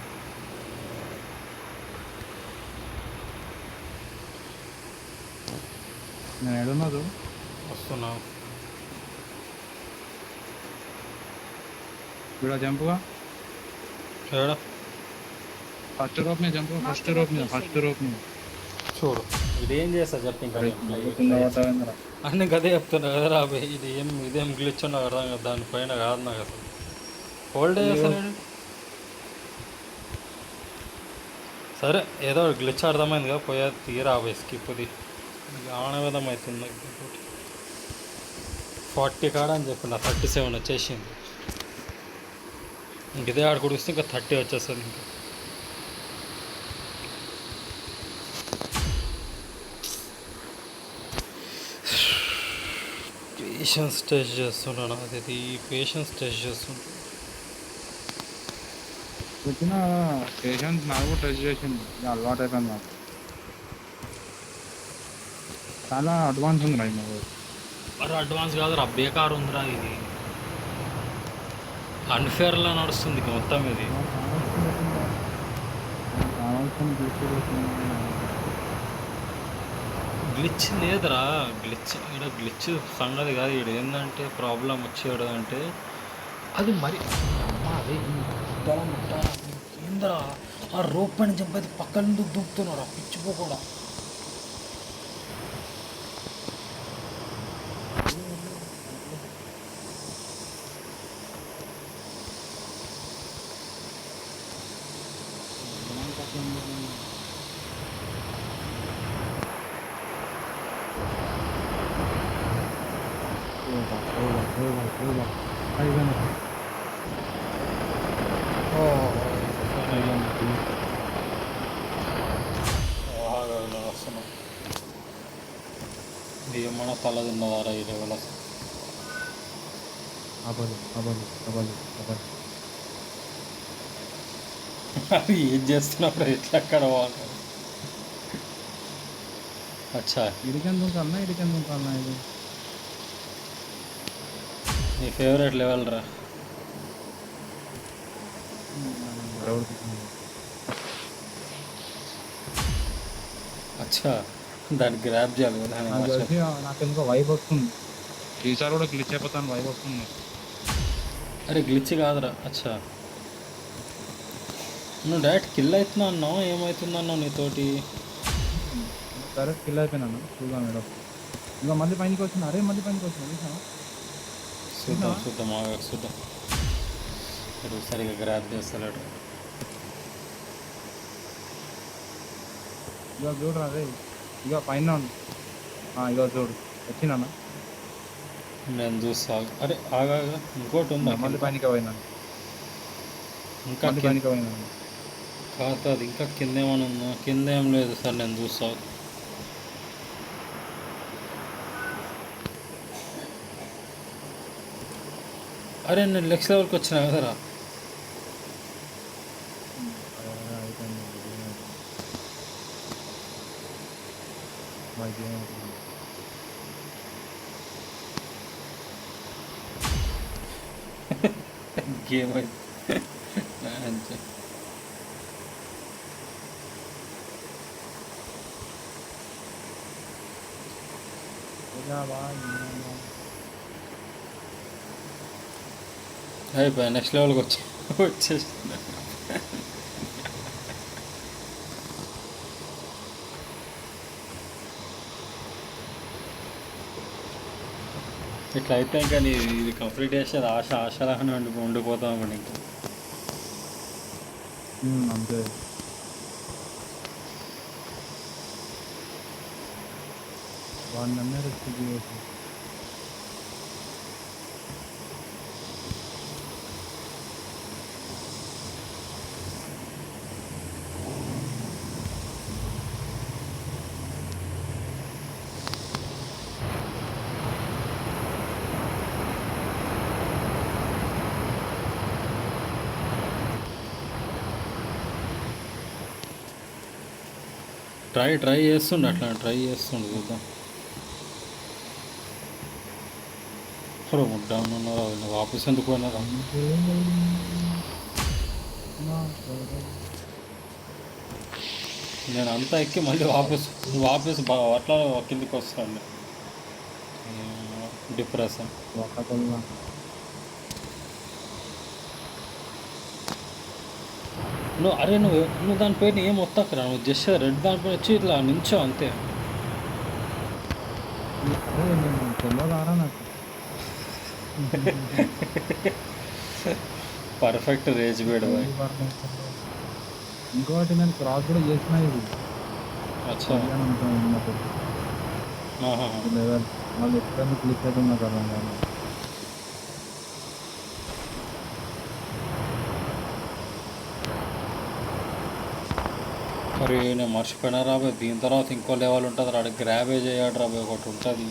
నేను ఏడున్నది వస్తున్నా. వీడ జంపుగా ఏడా ఫస్ట్ రోప్ మీద జంప్, ఫస్ట్ రోప్ మీద, ఫస్ట్ రోప్ మీద. చూడు ఇది ఏం చేస్తా చెప్పి ఇంకా కింద పడ్డావేంద్రా? అన్నీ కదే చెప్తున్నా కదా రాబోయ్, ఇదేం గ్లిచ్ ఉన్నా అర్థం కదా, దానిపైన కాదు నాకు అసలు హోల్డే చేస్తాను. సరే ఏదో గ్లిచ్ అర్థమైంది కదా, పోయా తీరాబోయ్ స్కిప్ది ఆనవిధం అవుతుంది. 40 కాడ అని చెప్పిన 37 వచ్చేసింది. ఇంక ఇదే ఆడ కుడిస్తే ఇంకా 30 వచ్చేస్తుంది. ఇంకా పేషెన్స్ టెస్ట్ చేస్తున్నాను, అది పేషెన్స్ టెస్ట్ చేస్తున్నాను. వచ్చిన పేషెంట్ నాకు కూడా టెస్ట్ చేసింది, ఇది అలవాటు అయిపోయింది నాకు. చాలా అడ్వాన్స్ ఉంది రైట్ నాకు. మరి అడ్వాన్స్ కాదురా, బేకార్ ఉందిరా ఇది, అన్ఫేర్లా నడుస్తుంది ఇక మొత్తం ఇది. గ్లిచ్ లేదురా, గ్లిచ్ సంగతి కాదు. ఈడు ఏంటంటే ప్రాబ్లం వచ్చేడు అంటే అది మరి అమ్మా, అదే ఏందరా ఆ రోప్ పైన చంపేది పక్కన ఎందుకు దూకుతున్నారా పిచ్చిపోకూడా. వస్తున్నాం ఏమన్నా తల తిన్నదారా ఈ లెవెల్ అసలు. అవి ఏం చేస్తున్నప్పుడు ఎట్లా అక్కడ వాళ్ళు. అచ్చా ఇడికెందుకన్నా ఇది నీ ఫేవరెట్ లెవెల్ రా. అచ్చా దాన్ని గ్రాప్ చేయాలి కదా. నాకు ఎందుకో వైబ్ వస్తుంది, ఈసారి కూడా గ్లిచ్ అయిపోతాను, వైబ్ వస్తుంది. అరే గ్లిచ్ కాదురా. అచ్చా నువ్వు డైరెక్ట్ కిల్ అవుతున్నా అన్నావు, ఏమవుతుంది అన్నావు నీతోటి? డైరెక్ట్ కిల్ అయిపోయినాను. చూద్దాం మేడం, ఇంకా మళ్ళీ పైనకి వచ్చిన. అరే మళ్ళీ పైనకి వచ్చిన. చూద్దాం ఇప్పుడు సరిగా గ్రాప్ చేస్తలేడు. ఇక చూడరా అదే, ఇక పైన ఇక చూడు వచ్చినా. నేను చూస్తా. అరే ఆగా ఇంకోటి ఉందా? మళ్ళీ పైనకి పోయినాను, ఇంకా పైనకి పోయినాను. కాదు అది ఇంకా కింద ఏమైనా ఉందా? కింద ఏం లేదు సార్, నేను చూస్తా. అరే నేను నెక్స్ట్ లెవెల్కి వచ్చినా కదరా. గేమ్ అయితే అంతే. అయిపోయా, నెక్స్ట్ లెవెల్కి వచ్చేసింది. ఇట్లా అయితే ఇంకా ఇది కంప్లీట్ చేసేది ఆశలాగానే ఉండిపోతాం అనుకోండి. ఇంకా అంతే. వాడిని ట్రై చేస్తుండే, అట్లా ట్రై చేస్తుండే. చూద్దాం. ఇప్పుడు డౌన్ ఉన్నారా, వాపస్ ఎందుకు పోయినారా? నేను అంతా ఎక్కి మళ్ళీ వాపస్ అట్లా కిందికి వస్తాను. డిప్రెషన్. నువ్వు దానిపైన ఏం వస్తాకరా, నువ్వు జస్ట్ రెడ్ దానిపైన వచ్చి ఇట్లా నించో అంతే. అదే నేను తెలియదారా నాకు. Perfect rage bad boy. ఇంకోటి నేను క్రాస్ కూడా చేసిన ఇది అచ్చా. ఉన్నప్పుడు ఆహా. లెవెల్ వాళ్ళు ఎక్కడ క్లిక్ అవుతున్నా కదా. మరి నేను మర్చిపోయినా రాబోయే, దీని తర్వాత ఇంకో లెవెల్ ఉంటుంది రా, గ్రాబేజ్ అయ్యాడు రాబోయే ఒకటి ఉంటుంది.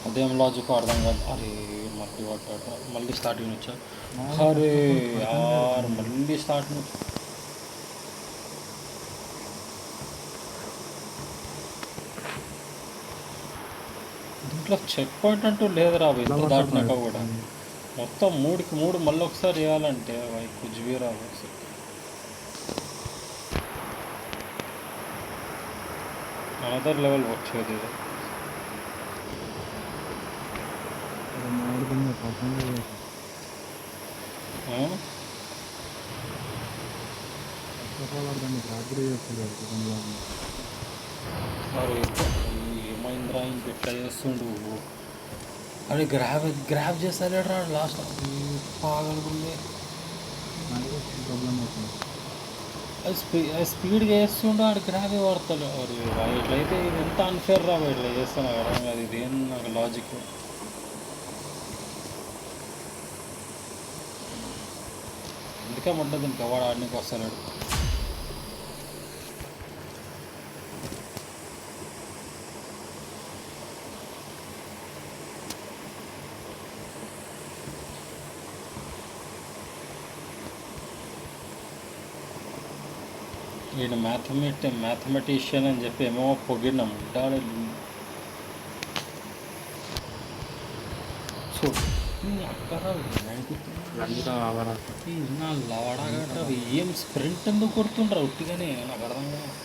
అదేం లాజిక్ అర్థం కాదు. అరే మళ్ళీ పడ్డాడు, మళ్ళీ స్టార్టింగ్ వచ్చా. అరే యార్ మళ్ళీ స్టార్ట్ నుంచి. దీంట్లో చెక్ పాయింట్ అంటూ లేదు రాబోయే, ఇంత దాటినాక కూడా. మొత్తం 3కి 3 మళ్ళీ ఒకసారి వేయాలంటే వై కుజ్బీ రాబోయే. అనదర్ లెవెల్ వచ్చేది ఇది. ఆ? మరి ఏమైందిరా ఇంక ఎట్లా చేస్తుండు. అరే గ్రాబ్ చేస్తాడు రా లాస్ట్ పాగలుగుండే. అది స్పీడ్గా వేస్తుండు, ఆడు గ్రాబే వాడతాడు. అరే ఇట్లయితే ఇది ఎంత అన్ఫేర్ రా ఇట్లా చేస్తాను అర్థం కాదు. ఇది ఏం నాకు లాజిక్. అందుకే మొట్ట దీనికి ఎవడు ఆడడానికి వస్తాడు. ఈయన మ్యాథమెటిషియన్ అని చెప్పి ఏమో పొగిడినాం. నా లవడాగట ఏం స్ప్రింట్ ఎందుకు కొడుతుండ్రా ఉట్టిగానే, నాకు అర్థం కాదు.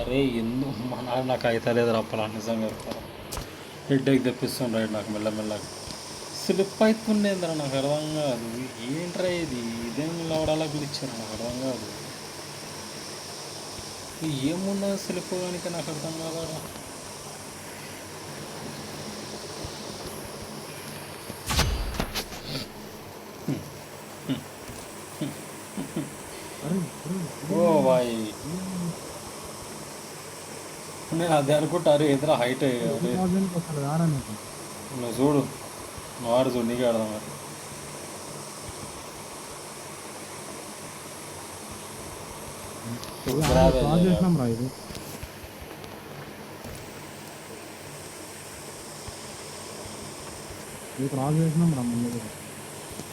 అరే ఎందుకు నాకు అయితే లేదు అప్పలా నిజంగా చెప్తారా. హెడ్ఏక్ తెప్పిస్తుండ్రా నాకు మెల్లమెల్లగా. స్లిప్ అవుతుండేంద్రా నాకు అర్థం కాదు. ఏంట్రా ఇది, ఇదేం లవడాలా పిలిచారు నాకు అర్థం కాదు. ఏమున్నది స్లిప్ కనుక నాకు అర్థం కాదా. ఓ బాయ్, నేను అదే అనుకుంటారు ఎదురా హైట్ నువ్వు చూడు, నువ్వు ఆడు చూడు, నీకే ఆడదాం. మరి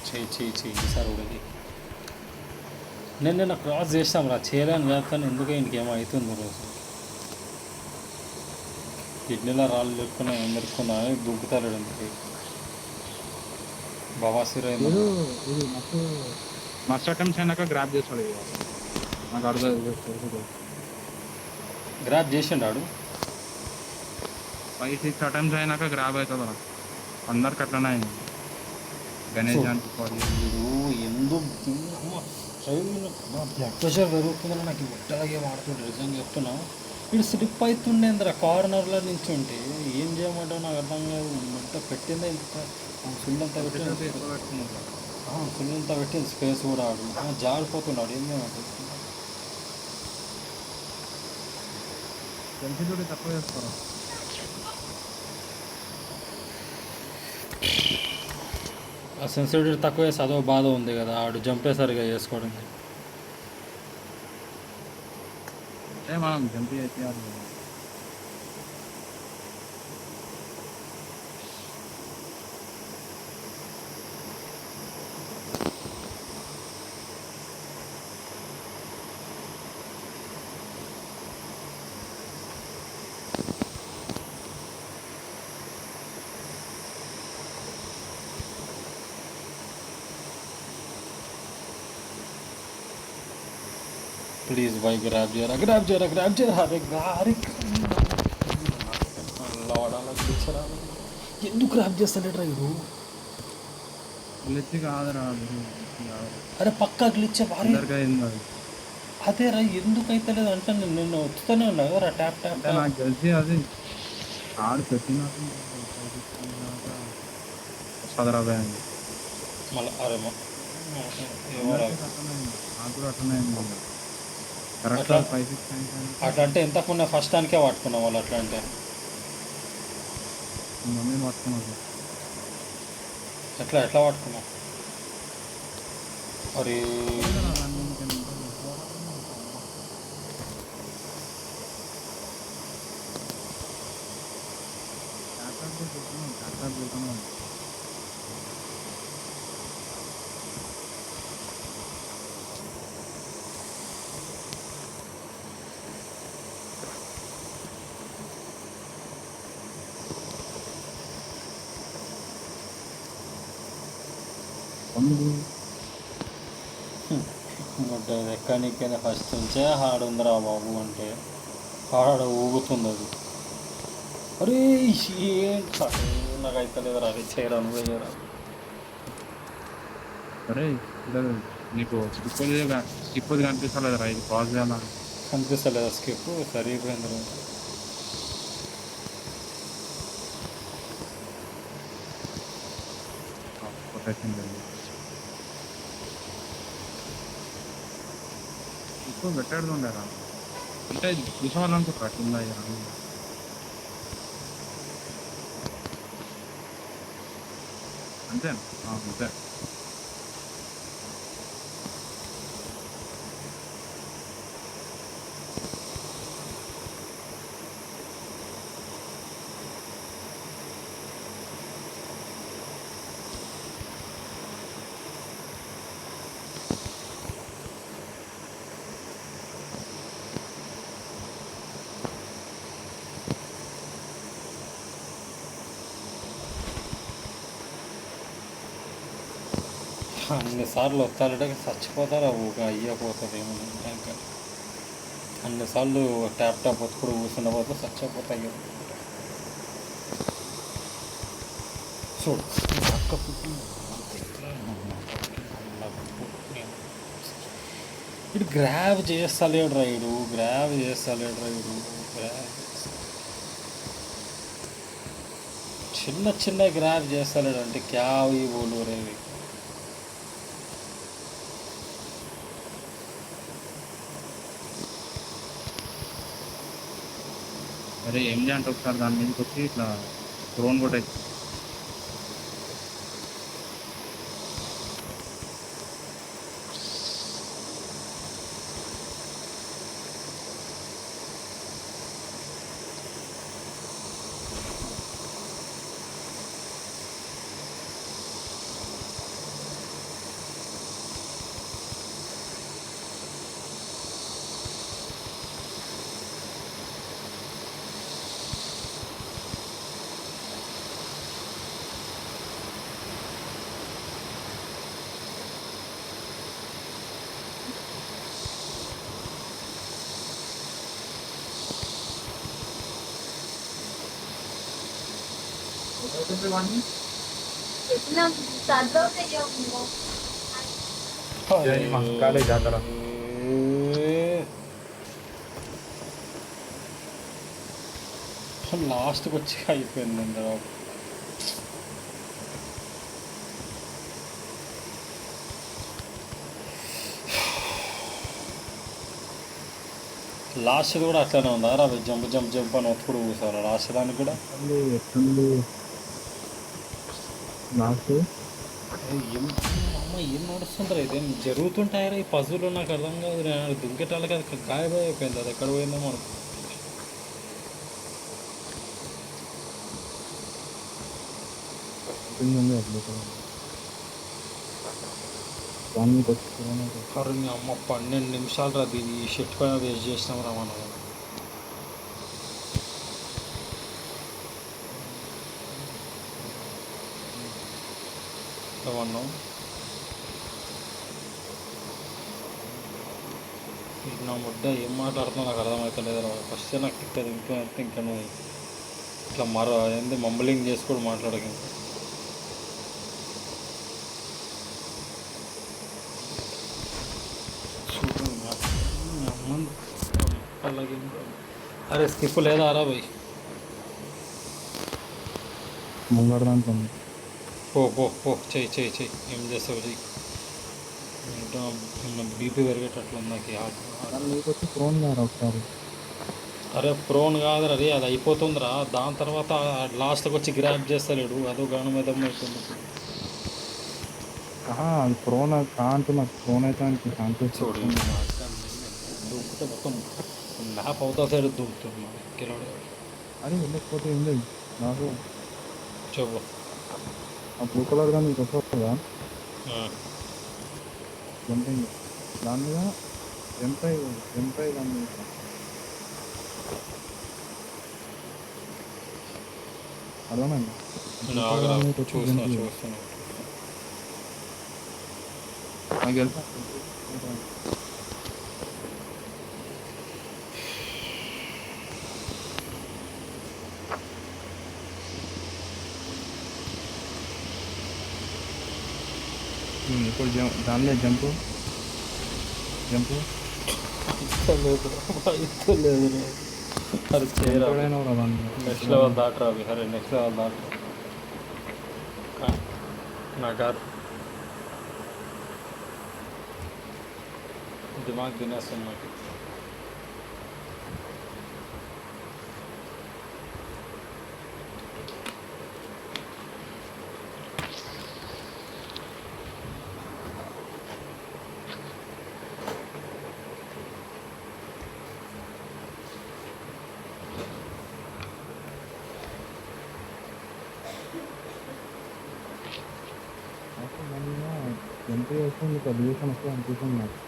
చెయ్యి సార్ ఉడికి. నేను క్రాస్ చేస్తాం రా, చేయలేని చేస్తాను. ఎందుకు ఇంకేమో అవుతుంది రోజు. కిడ్నీలో రాళ్ళు దొరుకున్నా ఏం దొరుకున్నా అని దుంకుతారు ఎందుకు. బవాసిర్ మస్ట్ అటెంప్ట్స్ అయినాక గ్రాప్ చేస్తాడు. నాకు అర్థం గ్రాప్ చేసిండాడు. 5-6 అటెంప్ట్స్ అయినాక గ్రాప్ అవుతుంది రా. అందరికి అట్లనే అయింది. గణేష్ ఎందుకు బ్లడ్ ప్రెషర్ పెరుగుతుందని నాకు గుట్టలాగే వాడుతుంటే నిజంగా చెప్తున్నా. వీడు స్లిప్ అవుతుండేంద్రా కార్నర్లో నుంచి ఉంటే. ఏం చేయమంటావు నాకు అర్థం కాదు. ఇంత పెట్టిందే ఇంత ఫుల్లంతా పెట్టింది, ఫుల్లంతా పెట్టింది స్పేస్ కూడా. ఆడు జారిపోతున్నాడు. ఏం చేయమంటావు. తక్కువ చేస్తారా. ఆ సెన్సిటివిటీ తక్కువ వేసి అదో బాధ ఉంది కదా. ఆడు జంపేసరిగా చేసుకోవడం. మనం జంప్ చేయాలి. ప్లీజ్ బాయ్ గ్రాప్ చేయరా గ్రాప్ చేయరా గ్రాప్ చేయరా అరే అరే వాడాలా గ్లిచ్చరా ఎందుకు గ్రాప్ చేస్తలేట్రా ఇడు గ్లిచ్ కాదురా అరే పక్కా గ్లిచ్చే భారీ అందరికీ అదే రా ఎందుకు అయితే లేదు అంటే నిన్న వస్తూనే ఉన్నా కదా ట్యాప్ ట్యాప్ నాకు తెలిసి అది ఆడు పెట్టినాక వస్తుంది రా బ్యాంక్ మళ్ళీ అరే నాకు కూడా అట్లనే కరెక్ట్ అట్లా 5-6 అట్లా అంటే ఎంతకుముందు ఫస్ట్ దానికే పట్టుకున్నాం వాళ్ళు అట్లా అంటే మమ్మీ పట్టుకున్నాను ఎట్లా ఎట్లా పట్టుకున్నాం మరి ఎక్కడికైనా ఫస్ట్ నుంచే హార్డ్ ఉందిరా బాబు అంటే హార్డ్ ఊగుతుంది అది అరే ఏంటి నాకు అయితే లేదు అది చేయరా నువ్వే చేయరా అరే నీకు స్కిప్ కనిపిస్తలేదు రా ఇది పాజ్ చేయాలా కనిపిస్తలేదు స్కిప్ సరిపోయింది ప్రొటెక్షన్ ఎక్కువ పెట్టాడు ఉండరా అంటే చూసేవాళ్ళనుకుంటారా కింద అంతే అంతే అన్నిసార్లు వస్తారంటే చచ్చిపోతారు ఊగా అయ్యపోతుంది ఏమన్నా ఇంకా అన్నిసార్లు ట్యాప్ టాప్ ఒత్తుకుడు కూర్చుండబోతే చచ్చిపోతాయి చూడు ఇటు గ్రాబ్ చేస్తలేడు రైడు గ్రాబ్ చేస్తలేడు రైడు చిన్న చిన్న గ్రాబ్ చేస్తలేడు అంటే క్యావ్ ఈ బోలు రేవి అరే ఏం చేయంటే ఒకసారి దాని మీదకి వచ్చి ఇట్లా డ్రోన్ కొట్టే జాతర లాస్ట్కి వచ్చి అయిపోయింది అందరూ లాస్ట్ కూడా అట్లనే ఉందా రా జంప్ జంప్ జంప్ అని ఒత్తుకుడు కూర్చోవాలి లాస్ట్ దానికి కూడా లాస్ట్ అమ్మ ఏం నడుస్తుంటారు ఇదేం జరుగుతుంటాయరా ఈ పజులు నాకు అర్థం కాదు దుంకెటాలకి అది గాయబోయి అయిపోయింది అది ఎక్కడ పోయిందో మనకు అరే అమ్మ 12 నిమిషాలు రా దీన్ని ఈ షెట్ పైన వేస్ట్ చేసినాం రా మనం ఏమన్నాం నా ముడ్డ ఏం మాట్లాడుతున్నా నాకు అర్థమవుతలేదు. ఫస్ట్ నాకు తిక్కది ఇంకా నువ్వు ఇట్లా మరో ఏంది మంబలింగ్ చేసి కూడా మాట్లాడక ఇంకా. అలాగే అరే స్కిప్ లేదా అరా భయ్ ముంగడదాంతో పో పో పో చెయ్యి ఏం చేస్తావు చెయ్యి. ఇంకా బీపీ పెరిగేటట్లుంది నాకు నీకు వచ్చి ఫోన్ గారు ఒకసారి. అరే ప్రోన్ కాదురా రే, అది అయిపోతుందిరా. దాని తర్వాత లాస్ట్కి వచ్చి గ్రాప్ చేస్తలేడు, అదో గానం ఏదమ్మా అవుతుంది. అది ఫోన్ అంటున్నా, ఫోన్ అయితే చూడు దూకితే మొత్తం మ్యాప్ అవుతా సైడ్ దూకుతుంది కిలోడు. అది వెళ్ళకపోతే ఏం లేదు నాకు. చెప్పు ఆ బ్లూ కలర్ కానీ నీకు వస్తుంది కదా జంపింగ్, దాని మీద జంపై దాని మీద అర్థమైంది. చూస్తున్నా నాకు తెలుసా ఇప్పుడు దానిలో జంపు లేదు అది చేయరా. నెక్స్ట్ లెవెల్ దాటరా అవి. అరే నెక్స్ట్ లెవెల్ దాటరా నాకు దిమాగ్ తినేస్తుంది నాకు. జంప్ చేస్తే మీకు అడ్మిషన్ వస్తే అనిపిస్తుంది నాకు.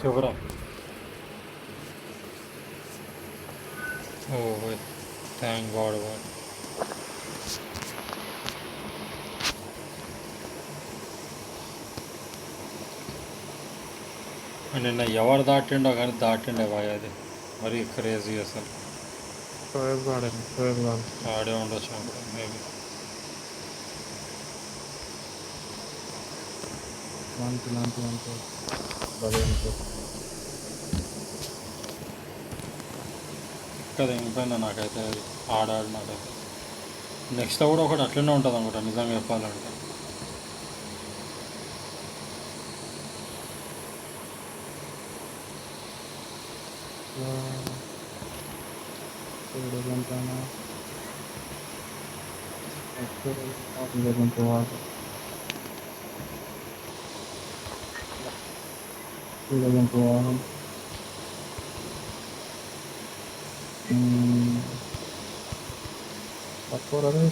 చెప్పురా. ఓ థ్యాంక్ గాడ్. నిన్న ఎవరు దాటిండో కానీ దాటిండే బాయ్, అది మరీ క్రేజీ అసలు. ఆడే ఉండొచ్చు మేబీ. కదా ఇంపైనా నాకైతే ఆడాడు నాకైతే. నెక్స్ట్ కూడా ఒకటి అట్లనే ఉంటుంది అనమాట నిజంగా చెప్పాలంటే.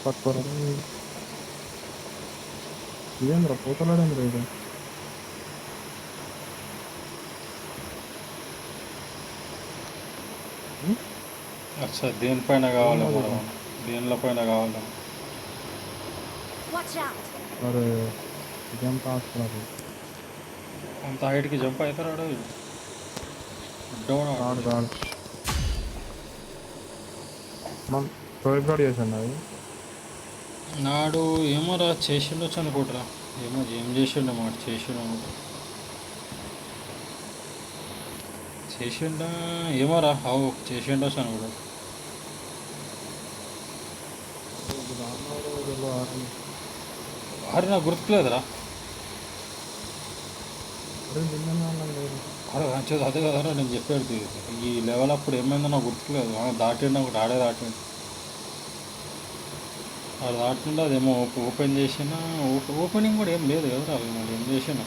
పట్టుకోరా ఇదేంద్రా పోతలాడేంద్రా ఇది. అచ్చా దేనిపైన కావాలి మనం, దేనిపైన కావాలి. Watch out! అరే జంప్ ఆస్తున్నారు అంత హైట్కి జంప్ అవుతాడు డౌన్ కాదు కాదు మనం ప్రోగ్రాడ్ చేసాను అది నాడు ఏమో రా చేసిండొచ్చు అనుకుంటారా, ఏమో ఏం చేసిండు మాట చేసిండా ఏమో రా చేసిండొచ్చు అనుకుంటా. అరే నాకు గుర్తులేదురా. అరే అదే కదరా నేను చెప్పేది, ఈ లెవెల్ అప్పుడు ఏమైందో నాకు గుర్తులేదు. దాటిండి ఒకటి దాటిండు అది దాటిండు అదేమో ఓపెన్ చేసిన ఓపెనింగ్ కూడా ఏం లేదు కదరా. అవి మళ్ళీ ఏం చేసిన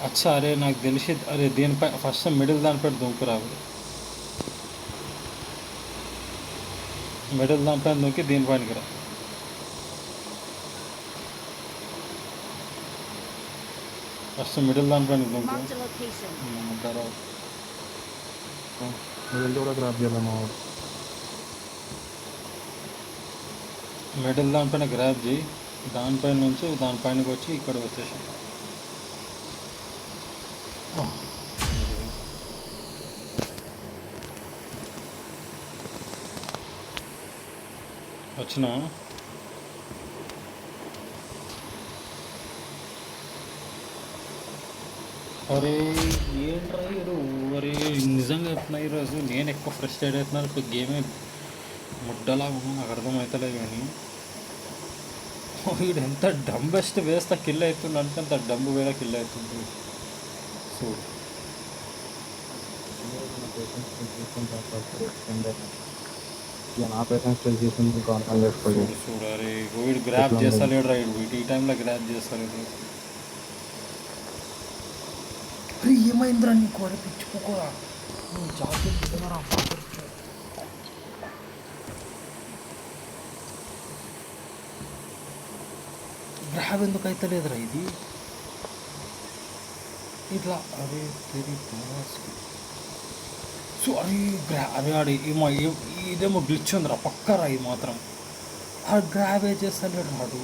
అచ్చా. అరే నాకు తెలిసి అరే దీనిపై ఫస్ట్ మిడిల్ దానిపై దుంకురా, మిడిల్ దానిపైన దుంకి దీనిపైనకి రా. ఫస్ట్ మిడిల్ దానిపైన దుంకు Marked a location. కూడా గ్రాప్ చేయాలి మా వాడు. మిడిల్ దానిపైన గ్రాప్ చేయి, దానిపైన నుంచి దానిపైనకి వచ్చి ఇక్కడ వచ్చేసి వచ్చినా. అరే ఏంట్రా ఈరోజు, అరే నిజంగా చెప్తున్నా ఈరోజు నేను ఎక్కువ ఫ్రస్ట్రేట్ అవుతున్నాను. ఇప్పుడు గేమే ముడ్డలాగా ఉన్నా నాకు అర్థమవుతలేదు. కానీ వీడు ఎంత డంబెస్ట్ వేస్తా కిల్ అవుతుంది అంటే అంత డంబు వేళ కిల్ అవుతుంది. సో నా పేషెన్స్ చేసింది కాన్ఫర్మ్ చేసుకోండి. చూడు అరే వీడు గ్రాప్ చేస్తలేడు రా, వీడు ఈ టైంలో గ్రాప్ చేస్తలేడు. అరే ఏమైందిరా నీకు, అరే పిచ్చిపోకోరా జాగ్రత్తరా. గ్రాప్ ఎందుకు అవుతలేదురా ఇది ఇట్లా. అరే సో అరే అరే ఆడి ఇదేమో గ్లిచ్ ఉందిరా పక్కరా. ఇది మాత్రం ఆ గ్రాబ్ ఏ చేస్తాడు రాడు.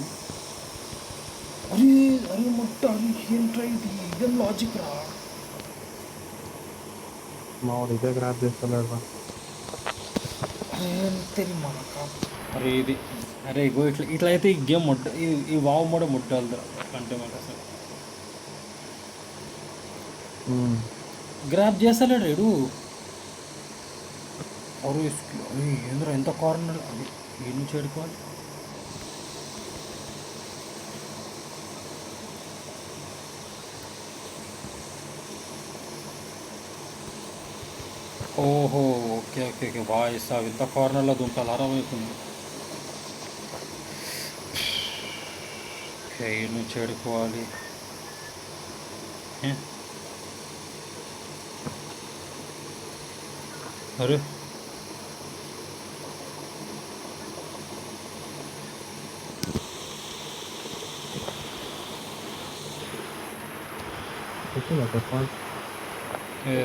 అరే అరే మొట్ట అరే ఏంట్రా ఇది, ఇదేం లాజిక్ రా. మా వాడు ఇదే గ్రాప్ చేస్తలేడు. అరే తెలియమా అరే ఇది అరే ఇగో ఇట్లా అయితే ఈ గేమ్ ముట్ట ఈ వావ్ కూడా ముట్టాలి అంటే మాకు అసలు గ్రాప్ చేస్తలేడు రేడు. అరే అరే ఏంద్రా ఎంత కార్నర్ అది ఈ నుంచి ఏడుకోవాలి. ఓహో ఓకే ఓకే ఓకే బాగా ఇస్తావు ఇంత కార్నర్లో దుంకాలి అర్థమవుతుంది. ఓకే ఈ నుంచి ఏడుకోవాలి. అరే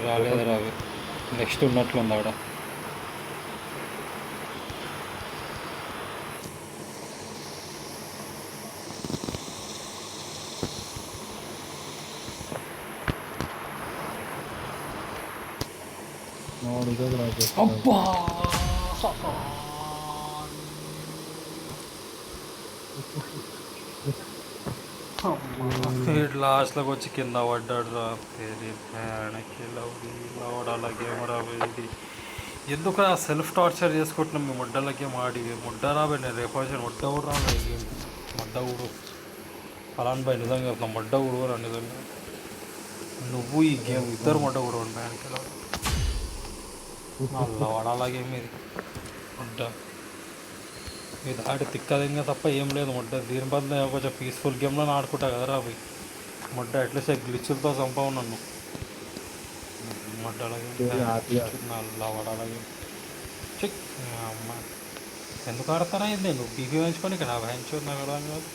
రాలేదు రావే నెక్స్ట్ ఉన్నట్లుంది ఆడ. అబ్బా లాస్ట్లోకి వచ్చి కింద పడ్డాడు రా. పేరు లవడాల గేమ్ రా ఇది. ఎందుకు ఆ సెల్ఫ్ టార్చర్ చేసుకుంటున్నాం మీ ముడ్డలకి మాడి ముడ్డ రాబోయే నేను రేపు వచ్చి ముడ్డ కూడా రాను ఈ గేమ్ ముడ్డ ఊడు ఫలాన్ బాయ్ నిజంగా చెప్తాను ముడ్డ ఊడురా నిజంగా నువ్వు ఈ గేమ్ ఇద్దరు ముడ్డ ఊడవండి బ్యాన్కి అలా వాడాలాగే మీది ముడ్డ ఇది ఆడి తిక్కదంగా తప్ప ఏం లేదు ముడ్డ దీని బదులు కొంచెం పీస్ఫుల్ గేమ్లో ఆడుకుంటా కదరా అవి ముడ్డ ఎట్లీస్ట్ గ్లిచ్లతో చంపవు నన్ను ముడ్డ అలాగే అలా వాడాలాగే చెక్ అమ్మ ఎందుకు ఆడతారా ఇది నువ్వు బీపీ పెంచుకొని ఇక్కడ పెంచుకుంది నాకు అర్థం కాదు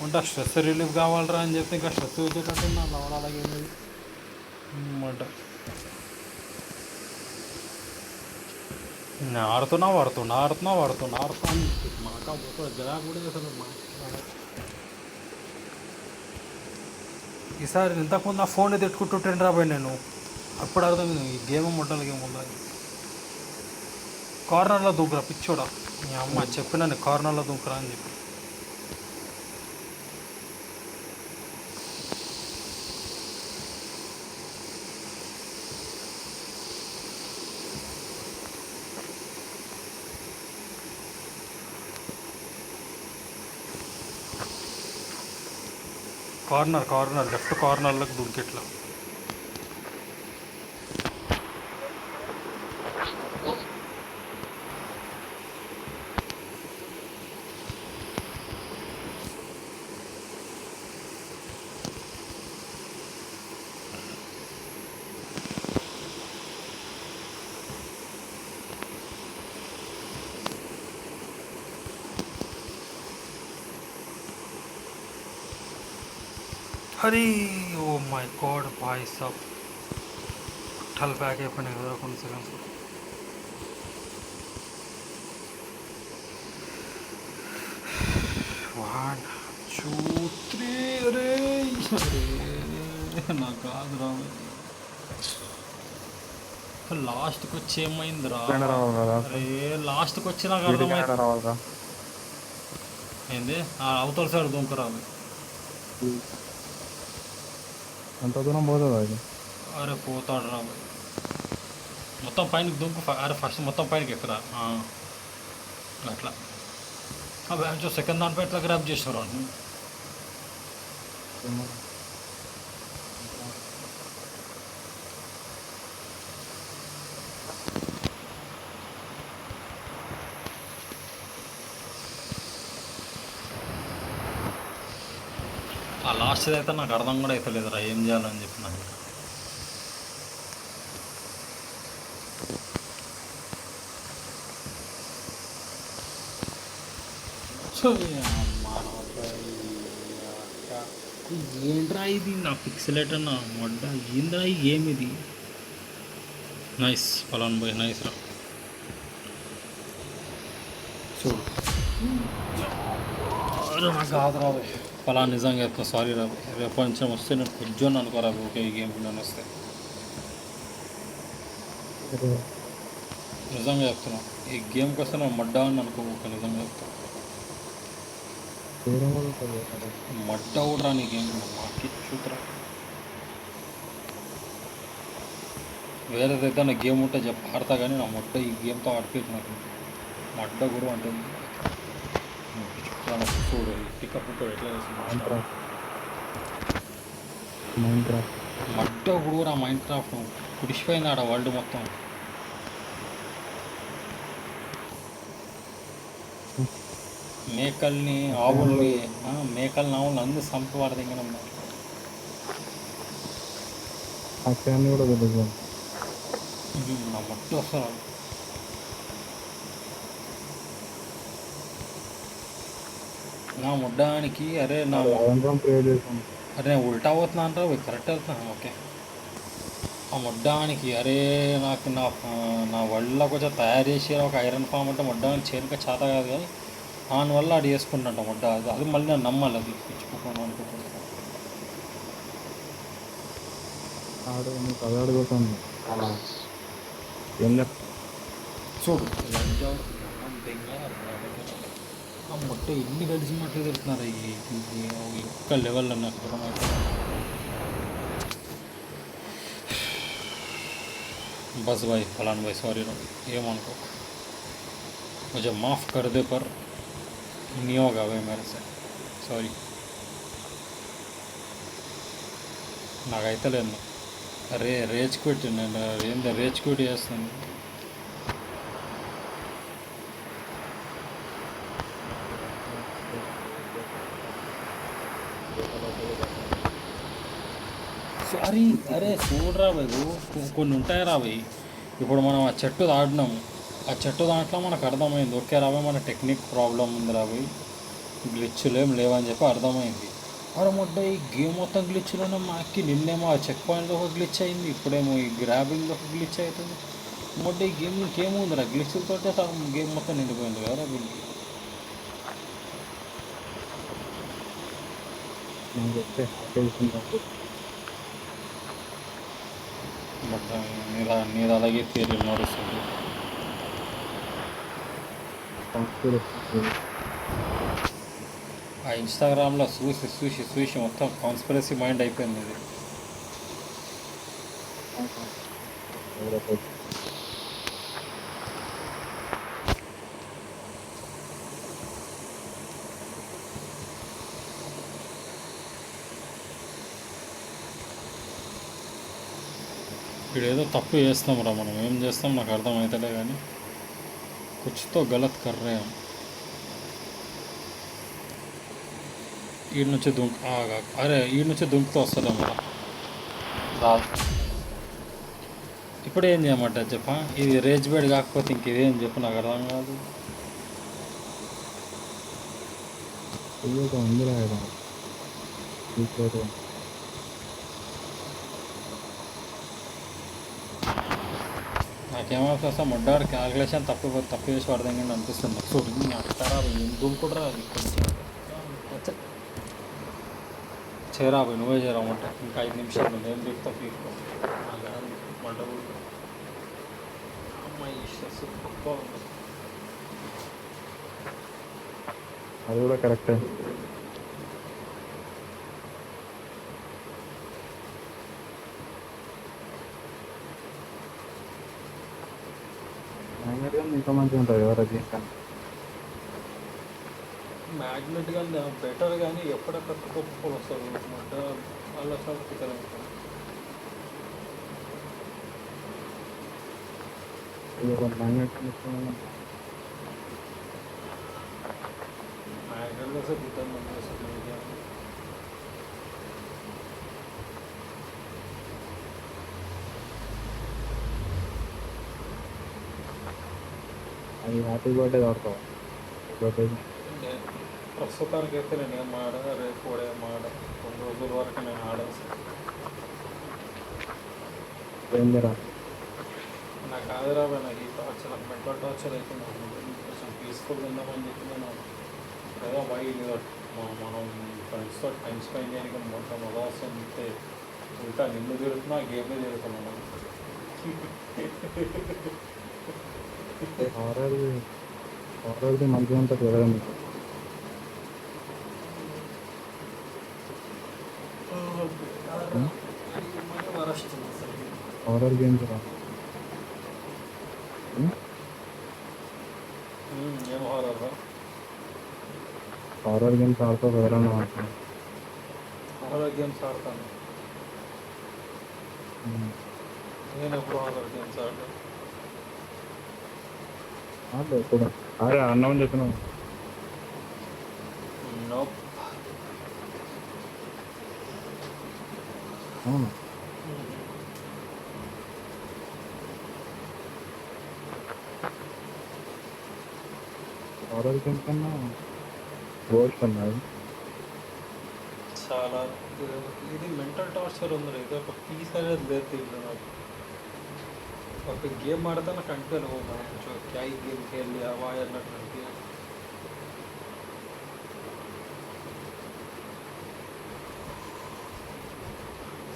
ఉంటా స్ట్రెస్ రిలీఫ్ కావాలరా అని చెప్తే ఇంకా స్ట్రెస్ వచ్చేటట్టు అలా వాడాలాగే అన్నమాట నేను ఆడుతున్నా మాకా జరా కూడా అసలు ఈసారి ఇంతకుముందు నా ఫోన్ తిట్టుకుంటుంటాను రాబోయే నేను అప్పుడు అర్థమైంది ఈ గేమ్ ముడ్డల గేమ్ ఉందని కార్నర్లో దూకురా పిచ్చోడా మీ అమ్మ చెప్పినా నేను కార్నర్లో దూకురా అని చెప్పి కార్నర్ లెఫ్ట్ కార్నర్లకు దూకిట్లా అరే ఓ మై గాడ్ బాయ్ సాబ్ టల్ బ్యాక్ అయిపోయినాయి కదా కొన్ని సెకండ్స్ 1 2 3 అరే నాకు కాదు రా లాస్ట్కి వచ్చి ఏమైందిరా అరే లాస్ట్కి వచ్చి నాకు అర్థమైంది ఏంది అవతల సైడ్ దుంకరాదు అంత దూరం పోతుంది అది అరే పోతాడు రా మొత్తం పైనకి దుంకు అరే ఫస్ట్ మొత్తం పైనకి ఎక్కరా అట్లా బ్యాంచో సెకండ్ దానిపై ఎట్లా గ్రాప్ చేస్తారు అని ఆ లాస్ట్ అయితే నాకు అర్థం కూడా అవుతలేదురా ఏం చేయాలని చెప్పి నాకు ఏంట్రా ఇది నా పిక్సెలేట్ అన్న మొడ్డ ఏంద్రా ఈ గేమ్ ఇది నైస్ పలాన్ బాయ్ నైస్ రా చూడు నాకు కాదు రాబోయ్ పలా నిజంగా చెప్తా సారీ రా రేపటి నుంచి వస్తే నేను కొంచెం అనుకోరా ఓకే ఈ గేమ్ నేను వస్తే నిజంగా చెప్తున్నా ఈ గేమ్కి వస్తే నేను మడ్డా అని అనుకోక నిజంగా చెప్తా మడ్డ కూడా నీ గేమ్ మాకి చూతురా వేరేదైతే నా గేమ్ ఉంటే చెప్పి ఆడతా కానీ నా మొట్ట ఈ గేమ్తో ఆడిపోయింది నాకు మడ్డ కూడా అంటే చూడు పికప్ ఎట్లా మడ్డ కూడా మైండ్ క్రాఫ్ట్ కుడిసిపోయింది ఆడ వరల్డ్ మొత్తం మేకల్ని ఆవుల్ని మేకల్ని ఆవుల్ని అన్ని సంపవారు దగ్గర ఉన్నారు నా మొట్ట వస్తారు నా ముడ్డానికి అరే నా అరే నేను ఉల్టా అవుతున్నా అంటారు కరెక్ట్ అవుతున్నా ఓకే ఆ ముడ్డానికి అరే నాకు నా వల్ల కొంచెం తయారు చేసి ఒక ఐరన్ ఫామ్ అంటే ముడ్డానికి చేరిక చేత కాదు కానీ దానివల్ల అది వేసుకుంటాంట ముడ్డ అది మళ్ళీ నేను నమ్మాలి అది పిచ్చుకోను అనుకుంటున్నాను చూడు ఆ ముట్ట ఎన్ని గడిచినట్లు తిరుగుతున్నారు ఈ ఒక్క లెవెల్లో నాకు बस भाई फलान भाई सॉरी नो ये मान को मुझे माफ़ कर दे पर नहीं होगा भाई मेरे से सॉरी నాకైతే లేదు రేజ్ క్విట్ నేను ఏంది రేజ్ క్విట్ చేస్తాను సారీ అరే చూడరా భయ్ కొన్ని ఉంటాయి రా భయ్ ఇప్పుడు మనం ఆ చెట్టు దాటినాము ఆ చెట్టు దాంట్లో మనకు అర్థమైంది ఓకే రాబోయ్ మన టెక్నిక్ ప్రాబ్లం ఉంది రాబోయ్ గ్లిచ్చులు ఏం లేవని చెప్పి అర్థమైంది అరే మొట్ట ఈ గేమ్ మొత్తం గ్లిచ్లోనే మాకి నిన్నేమో ఆ చెక్ పాయింట్లో ఒక గ్లిచ్ అయింది ఇప్పుడేమో ఈ గ్రాబింగ్లో ఒక గ్లిచ్ అవుతుంది మొట్ట ఈ గేమ్ ఇంకేముందిరా గ్లిచ్లతోటే గేమ్ మొత్తం నిండిపోయింది కదా వీళ్ళకి బట్ నీది అలాగే థియరీ నడుస్తుంది ఆ ఇన్స్టాగ్రామ్లో చూసి మొత్తం కాన్స్పిరసీ మైండ్ అయిపోయింది ఇది ఇక్కడ ఏదో తప్పు చేస్తాం రా మనం ఏం చేస్తాం నాకు అర్థమవుతలే కానీ కుచ్తో గలత్ కర్రే ఈడ నుంచి అరే ఈడ నుంచి దుంకుతూ వస్తుందేమో రా ఇప్పుడు ఏం చేయమంటారు చెప్ప ఇది రేజ్ బెడ్ కాకపోతే ఇంకేదేం చెప్పు నాకు అర్థం కాదు నాకేమవుతుంది అసలు మొడ్డాడు క్యాల్కులేషన్ తప్పు చేసి పడదాం కానీ అనిపిస్తుంది చూడు అక్కడా ఏం దుంకుడురా అది చేరాబోయ్ నువ్వే చేరామంట ఇంకా 5 నిమిషాలు నేను దిగుతా తీసుకో మంట అమ్మాయి అది కూడా కరెక్టే ఇంకా మంచిగా ఉంటుంది ఎవరికి మ్యాగ్నెట్ కానీ బెటర్ కానీ ఎప్పుడెక్కడ కొట్టుకొని వస్తారు అనమాట వాళ్ళ సార్ మ్యాగ్నెట్లో సార్ ఇద్దరు మంది వస్తారు అది హ్యాపీ బర్త్డే ఆడతావా బర్త్డే ప్రస్తుతానికి అయితే నేను ఏం ఆడను రేపు కూడా ఏం ఆడను 2 రోజుల వరకు నేను ఆడను ఏందిరా నాకు ఆదిరాబాయ్ నాకు ఈ టార్చర్ నాకు మెంటల్ టార్చర్ అయితే నాకు కొంచెం పీస్ఫుల్ ఉందామని చెప్పి నేను ఏదో బయట మనం ఫ్రెండ్స్తో టైం స్పెండ్ చేయడానికి మొత్తం అవకాశం ఇస్తే ఇంకా నిన్ను తిరుగుతున్నా గేమ్లో తిరుగుతున్నాను హారర్ది మంచిగా ఉంటుంది కదా మీకు హారర్ గేమ్స్ రా ఏం హారర్ హారర్ గేమ్స్ ఆడుతావు ఎవరైనా ఆడుతున్నాను హారర్ గేమ్స్ ఆడతాను నేను ఎప్పుడు హారర్ గేమ్స్ ఆడతాను ఎప్పుడు అరే అన్నామని చెప్పినావు అవును హారర్ గేమ్ కన్నా గోస్ట్ అన్నాడు చాలా ఇది మెంటల్ టార్చర్ ఉంది ఇది ఒక పీస్ అనేది లేదు దీంట్లో నాకు ఒక गेम आड़ता ना कंटिन्यू होगा जो क्या ही गेम खेल लिया वायर ना कर दिया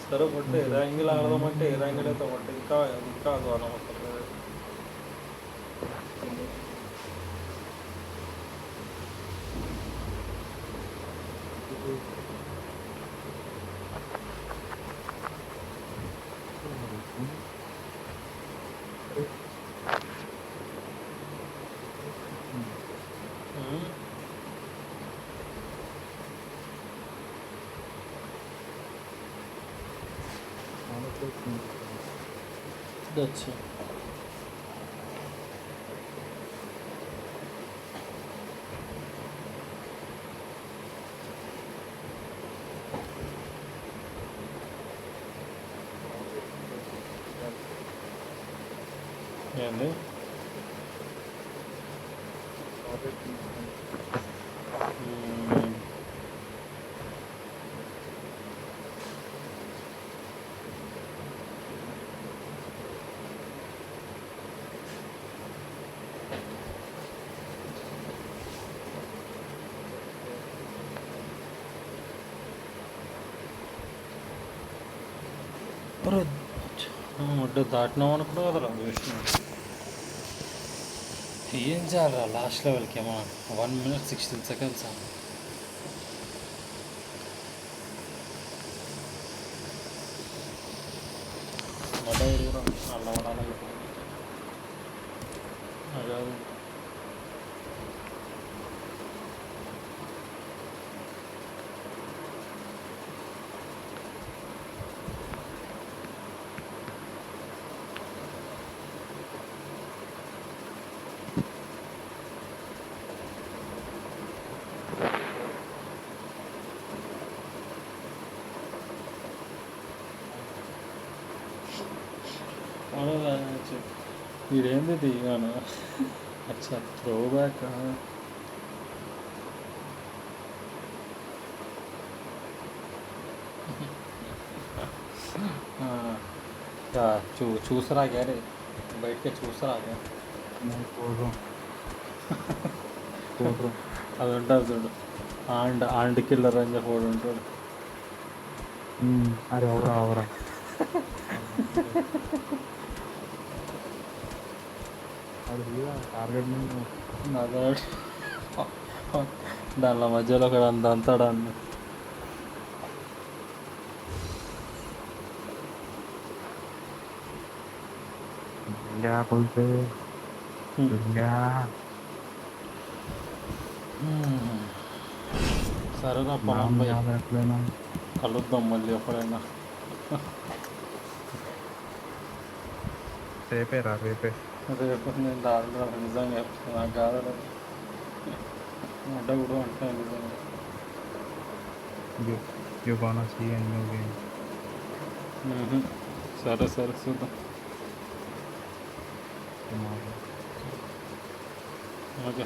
सर बट्टे रैंगिल आड़दाమంటే रैंगिलతో బట్టే ఇంకా అదవాల మొత్తం దట్స్ ఏంది మ్మ్. ఒరే, ఒడ్డు దాటినాం అనుకున్నా కదరా విష్ణు. ఏం చేయాలరా లాస్ట్ లెవెల్కి ఏమో 1 minute 16 seconds మడవుడు కూడా అలా వడాలి అదే ఇదేంది దిగాను అచ్చా త్రో బ్యాక్ చూసరా గ్యారే బయటకే చూసరా అది ఉంటారు చూడు ఆండ్ కిల్లర్ అని చెప్పి వాడు ఉంటాడు. అరే అవరా అవరా టార్గెట్ అదే దానిలో మధ్యలో ఒక అంతాడు అన్న కొలితే సరేనా పొలం పోయి కలుద్దాం మళ్ళీ ఎప్పుడైనా. రేపే రా రేపే రేపు నేను దాంట్లో నిజంగా చెప్తాను నాకు కాదు అంటే కూడా అంటే నిజంగా you gonna see and new game. సరే సరే చూద్దాం. ఓకే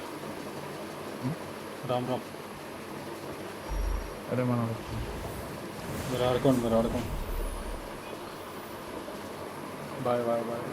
రామ్ రామ్. అరే మనం మీరు ఆడుకోండి బాయ్ బాయ్ బాయ్.